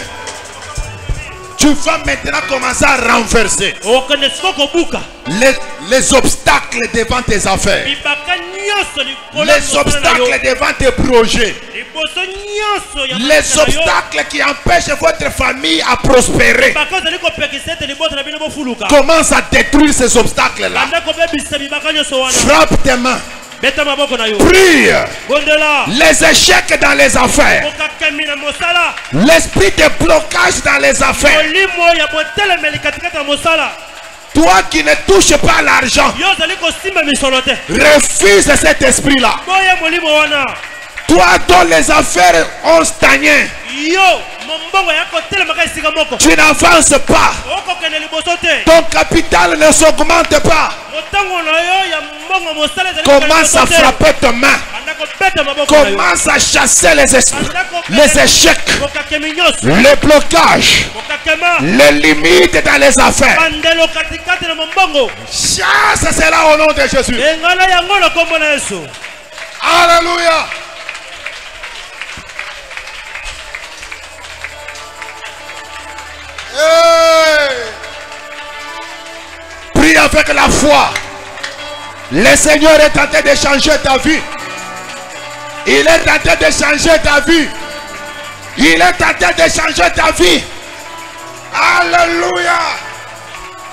Tu vas maintenant commencer à renverser okende siko kobuka les obstacles devant tes affaires. bibaka nyonso likolo Les obstacles devant tes projets. liboso nyonso ya Les obstacles qui empêchent votre famille à prospérer. bibaka ozali kopekisa ete libota na bino bofuluka Commence à détruire ces obstacles-là. banda kobebisa bibaka nyonso wana Frappe tes mains. beta maboko na yo Prie. bondela Les échecs dans les affaires. kokakemi na mosala L'esprit de blocage dans les affaires. molimo ya botelemeli katikati ya mosala Toi qui ne touches pas l'argent, yo ozali kosimba misolo te refuse cet esprit-là. boya molimo wana Toi dont les affaires ont stagné, yo mombongo ya kotelemaka esika moko tu n'avances pas. okokende liboso te Ton capital ne s'augmente pas. motango na yo ya mbongo mosala ezali Commence à frapper ta main. banda kobeta maboko na yo Commence à chasser les esprits, les échecs, kokakemi nyonso les blocages, kokakema les limites dans les affaires. bandelo katikati na mombongo Chasse cela au nom de Jésus. engala yango na kombo na yesu Alléluia. Hey. Prie avec la foi. Le Seigneur est en train de changer ta vie. Il est en train de changer ta vie. Il est en train de changer ta vie. Alléluia.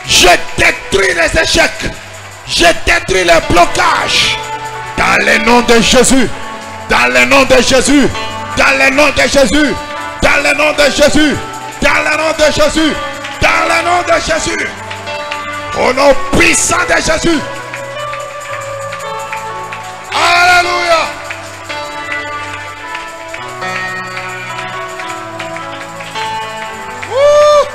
Je détruis les échecs. Je détruis les blocages. Dans le nom de Jésus. Dans le nom de Jésus. Dans le nom de Jésus. Dans le nom de Jésus. Dans le nom de Jésus. Dans le nom de Jésus. Au nom puissant de Jésus. Alléluia. Woo.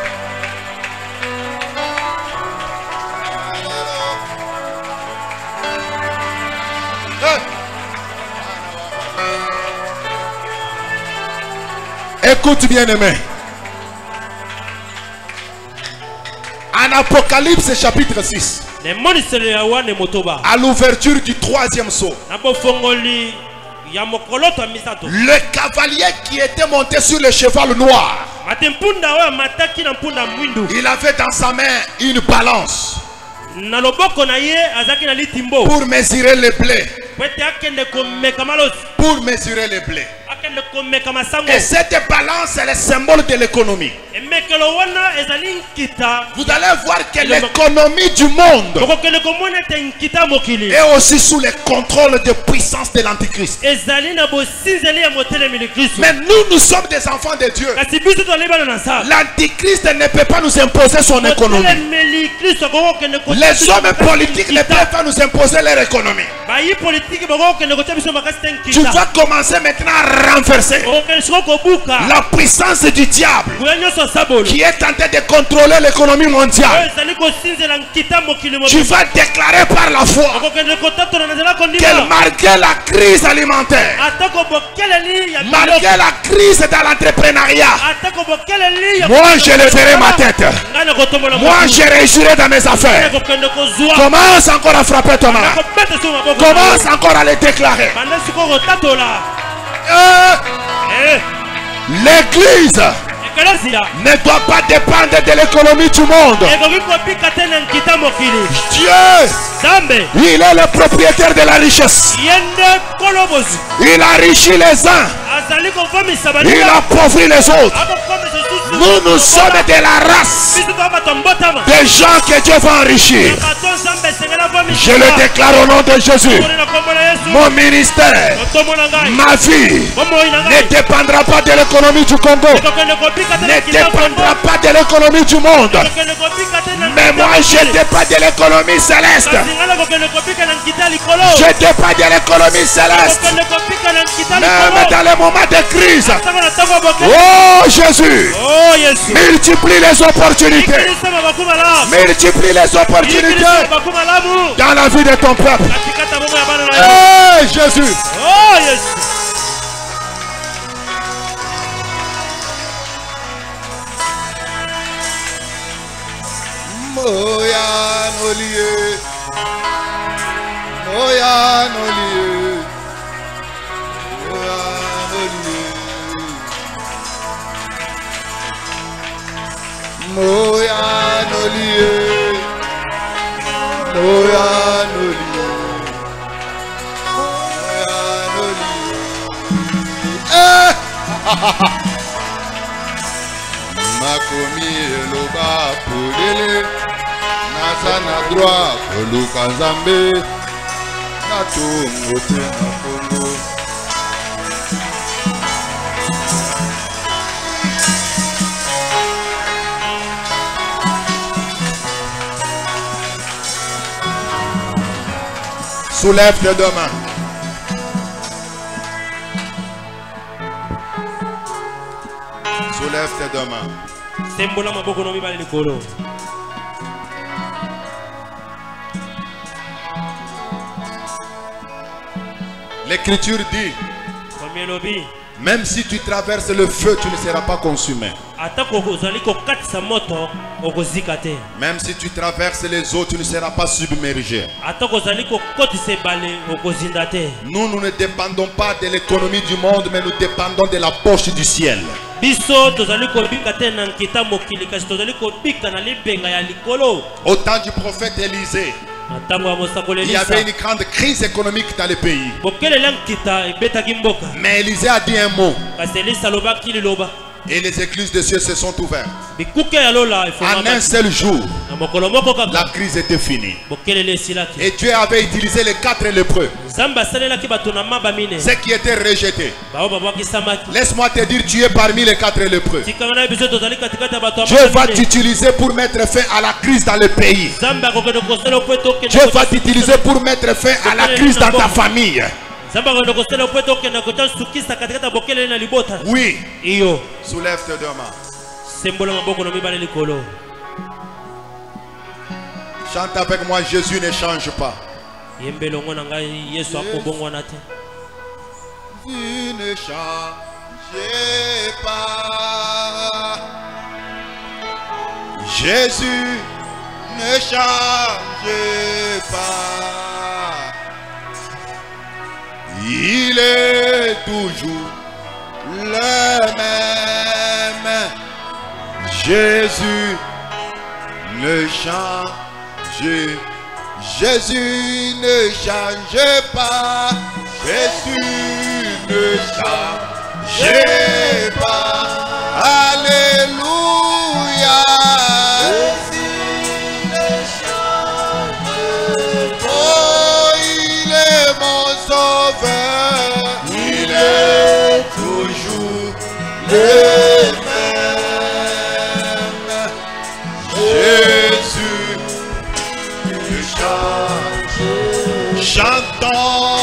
Hey. Écoute bien aimé. En Apocalypse chapitre 6, nemoniselo ya wane motoba à l'ouverture du 3e sceau, na bofongoli Le cavalier qui était monté sur le cheval noir, il avait dans sa main une balance pour mesurer le blé. Pour mesurer le blé. Et cette balance est le symbole de l'économie. Vous allez voir que l'économie du monde est aussi sous le contrôle de puissance de l'Antichrist. Mais nous sommes des enfants de Dieu. L'Antichrist ne peut pas nous imposer son économie. Les hommes politiques ne peuvent pas nous imposer leur économie. Tu vas commencer maintenant à renverser la puissance du diable qui est en train de contrôler l'économie mondiale. Tu vas déclarer par la foi que malgré la crise alimentaire, malgré la crise dans l'entrepreneuriat, moi je leverai ma tête. Moi je réussirai dans mes affaires. Commence encore à frapper ton main. Commence encore à le déclarer. L'église ne doit pas dépendre de l'économie du monde. Dieu, il est le propriétaire de la richesse. Il enrichit les uns, il appauvrit les autres. Nous sommes de la race des gens que Dieu va enrichir. Je le déclare au nom de Jésus. Mon ministère, ma vie ne dépendra pas de l'économie du Congo, ne dépendra pas de l'économie du monde, mais moi je dépends de l'économie céleste. Je dépends de l'économie céleste. Même dans les moments de crise. Oh Jésus, multiplie les opportunités. Multiplie les opportunités dans la vie de ton peuple. Hey Jésus. Moya nolie, Moya nolie, Moya nolie, Moya nolie, Makomi eloba polele nasa na droit koluka Nzambe na tongo te na Kongo. Soulève tes deux mains. Soulève tes deux mains. L'écriture dit, même si tu traverses le feu, tu ne seras pas consumé. Même si tu traverses les eaux, tu ne seras pas submergé. Nous ne dépendons pas de l'économie du monde, mais nous dépendons de la poche du ciel. Au temps du prophète Élisée, il y avait une grande crise économique dans le pays. Mais Élisée a dit un mot. Et les églises de cieux se sont ouvertes. En un seul jour, la crise était finie. Et Dieu avait utilisé les 4 lépreux, ceux qui étaient rejetés. Laisse-moi te dire, tu es parmi les 4 lépreux. Dieu va t'utiliser pour mettre fin à la crise dans le pays. Dieu va t'utiliser pour mettre fin à la crise dans ta famille. Oui. Soulève tes deux mains. Chante avec moi, Jésus ne change pas. Jésus ne change pas. Jésus ne change pas. Il est toujours le même. Jésus ne change. Jésus ne change pas. Jésus ne change pas. Alléluia. Jésus ne change pas. Oh, il est mon sauveur. Il est toujours le même. Jésus ne change. Chantons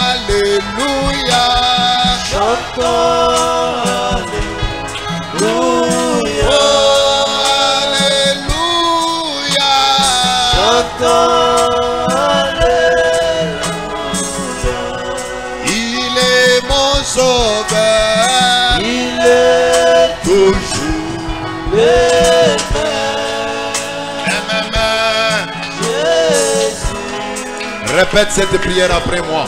Alléluia. Chantons Alléluia. Oh, Alléluia. Chantons Alléluia. Il est mon sauveur. Il est Toujours le même. même. Jésus. Répète cette prière après moi.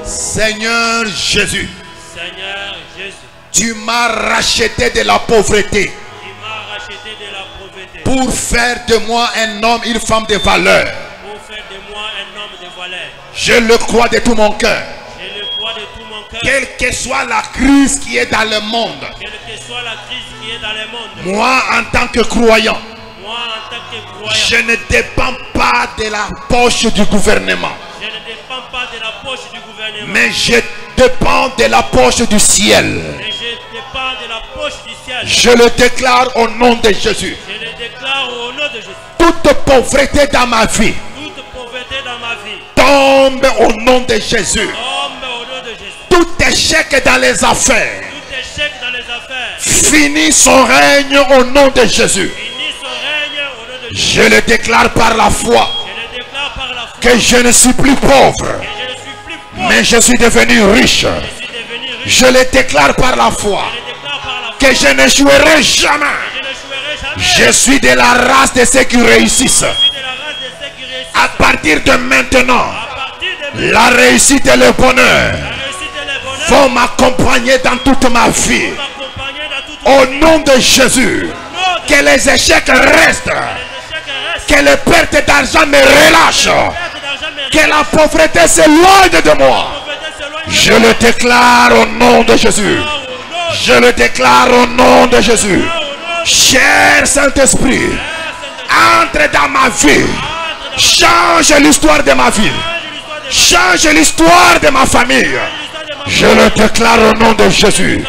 Seigneur Jésus, Seigneur Jésus, tu m'as racheté de la pauvreté tu m'as racheté de la pauvreté pour faire de moi un homme, une femme de valeur. pour faire de moi un homme de valeur. Je le crois de tout mon cœur. Je le crois de tout mon cœur. Quelle que soit la crise qui est dans le monde, Quelle que soit la crise qui est dans le monde, moi en tant que croyant, moi en tant que croyant, je ne dépends pas de la poche du gouvernement, je ne dépends pas de la poche du gouvernement, mais je dépends de la poche du ciel. mais je dépends de la poche du ciel. Je le déclare au nom de Jésus. Je le déclare au nom de Jésus. Toute pauvreté dans ma vie Toute pauvreté dans ma vie tombe au nom de Jésus. tombe au nom de Jésus. Tout échec dans les affaires Tout échec dans les affaires finit son règne au nom de Jésus. finit son règne au nom de Jésus. Je le déclare par la foi Je le déclare par la foi que je ne suis plus pauvre, que je ne suis plus pauvre, mais je suis devenu riche. je suis devenu riche. Je le déclare par la foi Je le déclare par la foi que je n'échouerai jamais. je ne jouerai jamais. Je suis de la race de ceux qui réussissent. Je suis de la race de ceux qui réussissent. À partir de maintenant, À partir de la réussite et le bonheur la réussite et le bonheur vont m'accompagner dans toute ma vie. m'accompagner dans toute Au ma vie. nom de Jésus, Nom de que les échecs restent, les échecs restent. que les pertes d'argent me relâchent, Perte d'argent mérite. que la pauvreté s'éloigne de moi. Pauvreté s'éloigne de Je moi. le déclare au nom de Jésus. Au nom Je le déclare au nom de Jésus. de Cher Saint-Esprit, entre dans ma vie. Change l'histoire de ma vie. Change l'histoire de ma famille. Je le déclare au nom de Jésus.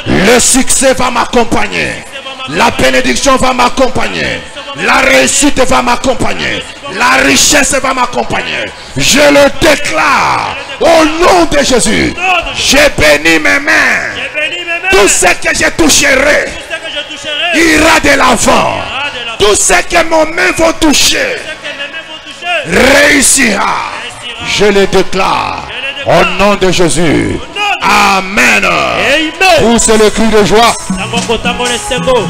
Le succès va m'accompagner. La bénédiction va m'accompagner. La réussite va m'accompagner. La richesse va m'accompagner. Je le déclare au nom de Jésus. J'ai béni mes mains. J'ai béni mes mains. Tout ce que je toucherai Tout ce que je toucherai ira de l'avant. ira de la Tout ce que mes mains vont toucher Ce que mes mains vont toucher réussira. Je le déclare au nom de Jésus. Amen. Amen. Poussez le cri de joie. Tango kotango nesengo.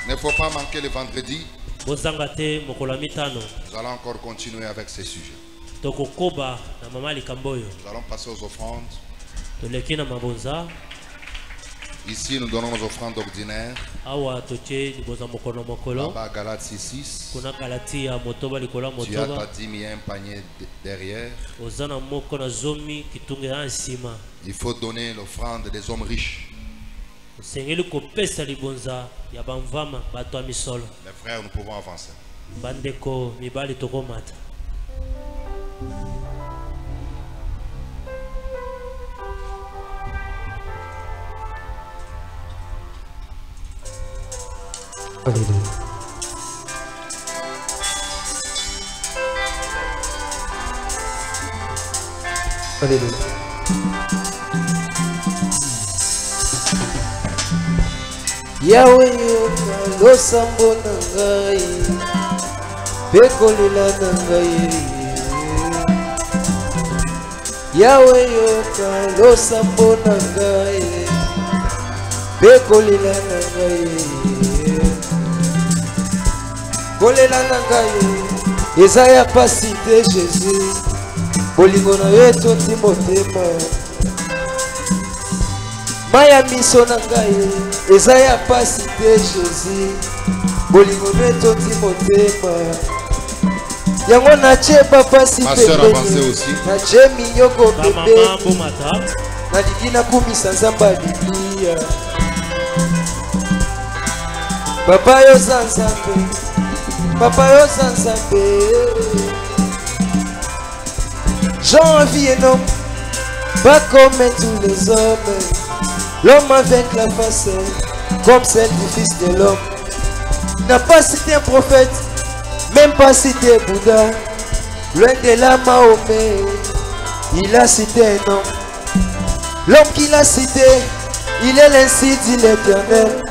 Il ne faut pas manquer le vendredi. Bozanga te mokolo ya mitano. Nous allons encore continuer avec ces sujets. Tokokoba na mama likambo oyo. Nous allons passer aux offrandes. Toleki na mabonza. Ici, nous donnons nos offrandes ordinaires. Awa totie liboza mokolo mokolo. Là-bas, à Galates 6:6. Kuna kalati ya motoba likolo ya Tu as ta motoba. dîme et un panier derrière. Ozana moko na zomi kitunga ya nsima. Il faut donner l'offrande des hommes riches. Osengeli kopesa libonza ya bamvama bato ya misolo. Les frères, nous pouvons avancer. Bandeko mibali tokomata. Alléluia. Alléluia. Yahweh losambo na ngai mpe kolela na ngai Yahweh yoka losambo na ngai mpe kolela na ngai kolela na ngai Ezaya pasi te Jésus bolingo na yo etoti motema maya miso na ngai ezaya pasi te Jésus bolingo na yo etoti motema yango natie bapasi pembeni natie minyoko pembeni nalingi nakumisa nzambe ya Biblia papa yoza nzambe papa yoza nzambe Jean vit un homme pas comme tous les hommes, l'homme avec la face comme celle du fils de l'homme. Il n'a pas cité un prophète, même pas cité Bouddha, loin de là Mahomet, il a cité un homme. L'homme qu'il a cité, il est l'ainsi dit l'Éternel,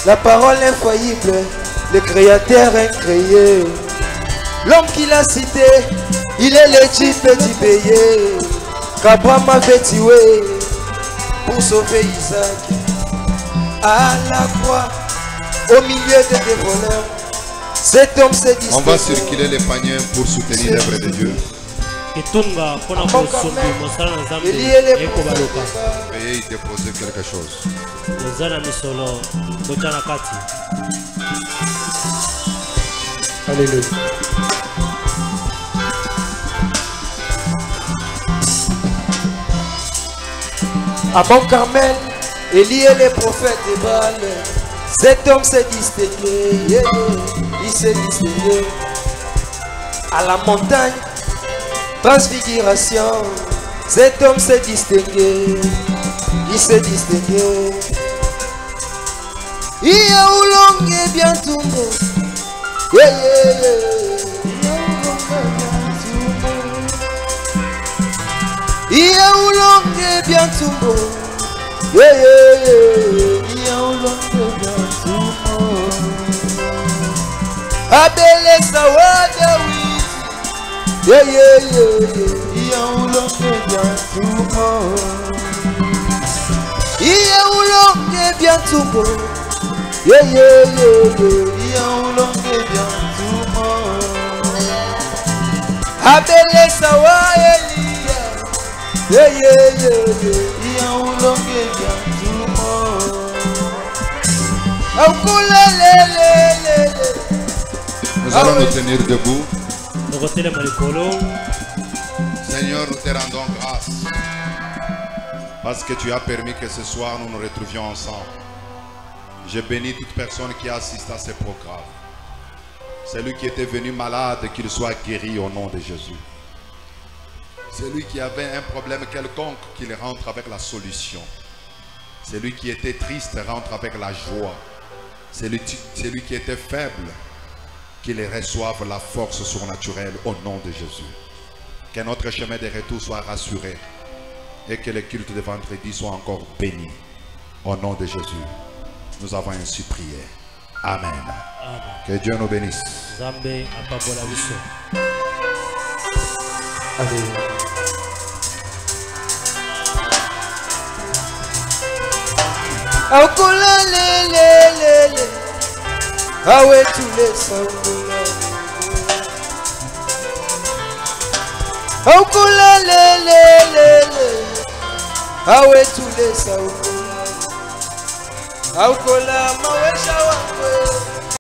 la parole infaillible, le créateur incréé. L'homme qu'il a cité, il est le type du payé qu'Abraham avait tué pour sauver Isaac. À la croix, au milieu des voleurs, cet homme s'est distingué. On va circuler les paniers pour soutenir l'œuvre de Dieu. Veuillez y déposer quelque chose. Alléluia. À Mont Carmel, Élie et les prophètes de Baal, cet homme s'est distingué, il s'est distingué. À la montagne, transfiguration, cet homme s'est distingué, il s'est distingué. Il y a où l'on est bien tout le monde. Il y a où l'on est bien tout beau. Il y a où l'on est bien tout beau. Abele Sawada Witi. Il y a où l'on est bien tout beau. Il y a où l'on est bien tout beau. Il y a où l'on est bien tout beau. Abele Sawada Nous allons nous tenir debout. Seigneur, nous te rendons grâce parce que tu as permis que ce soir nous nous retrouvions ensemble. Je bénis toute personne qui assiste à ce programme. Celui qui était venu malade, qu'il soit guéri au nom de Jésus. Celui qui avait un problème quelconque, qu'il rentre avec la solution. Celui qui était triste rentre avec la joie. Celui qui était faible, qu'il reçoive la force surnaturelle au nom de Jésus. Que notre chemin de retour soit rassuré et que le culte de vendredi soit encore béni. Au nom de Jésus, nous avons ainsi prié. Amen. Amen. Que Dieu nous bénisse. Amen. Aokola le awe tule sangola Aokola le awe tule sangola Aokola mawesha wangu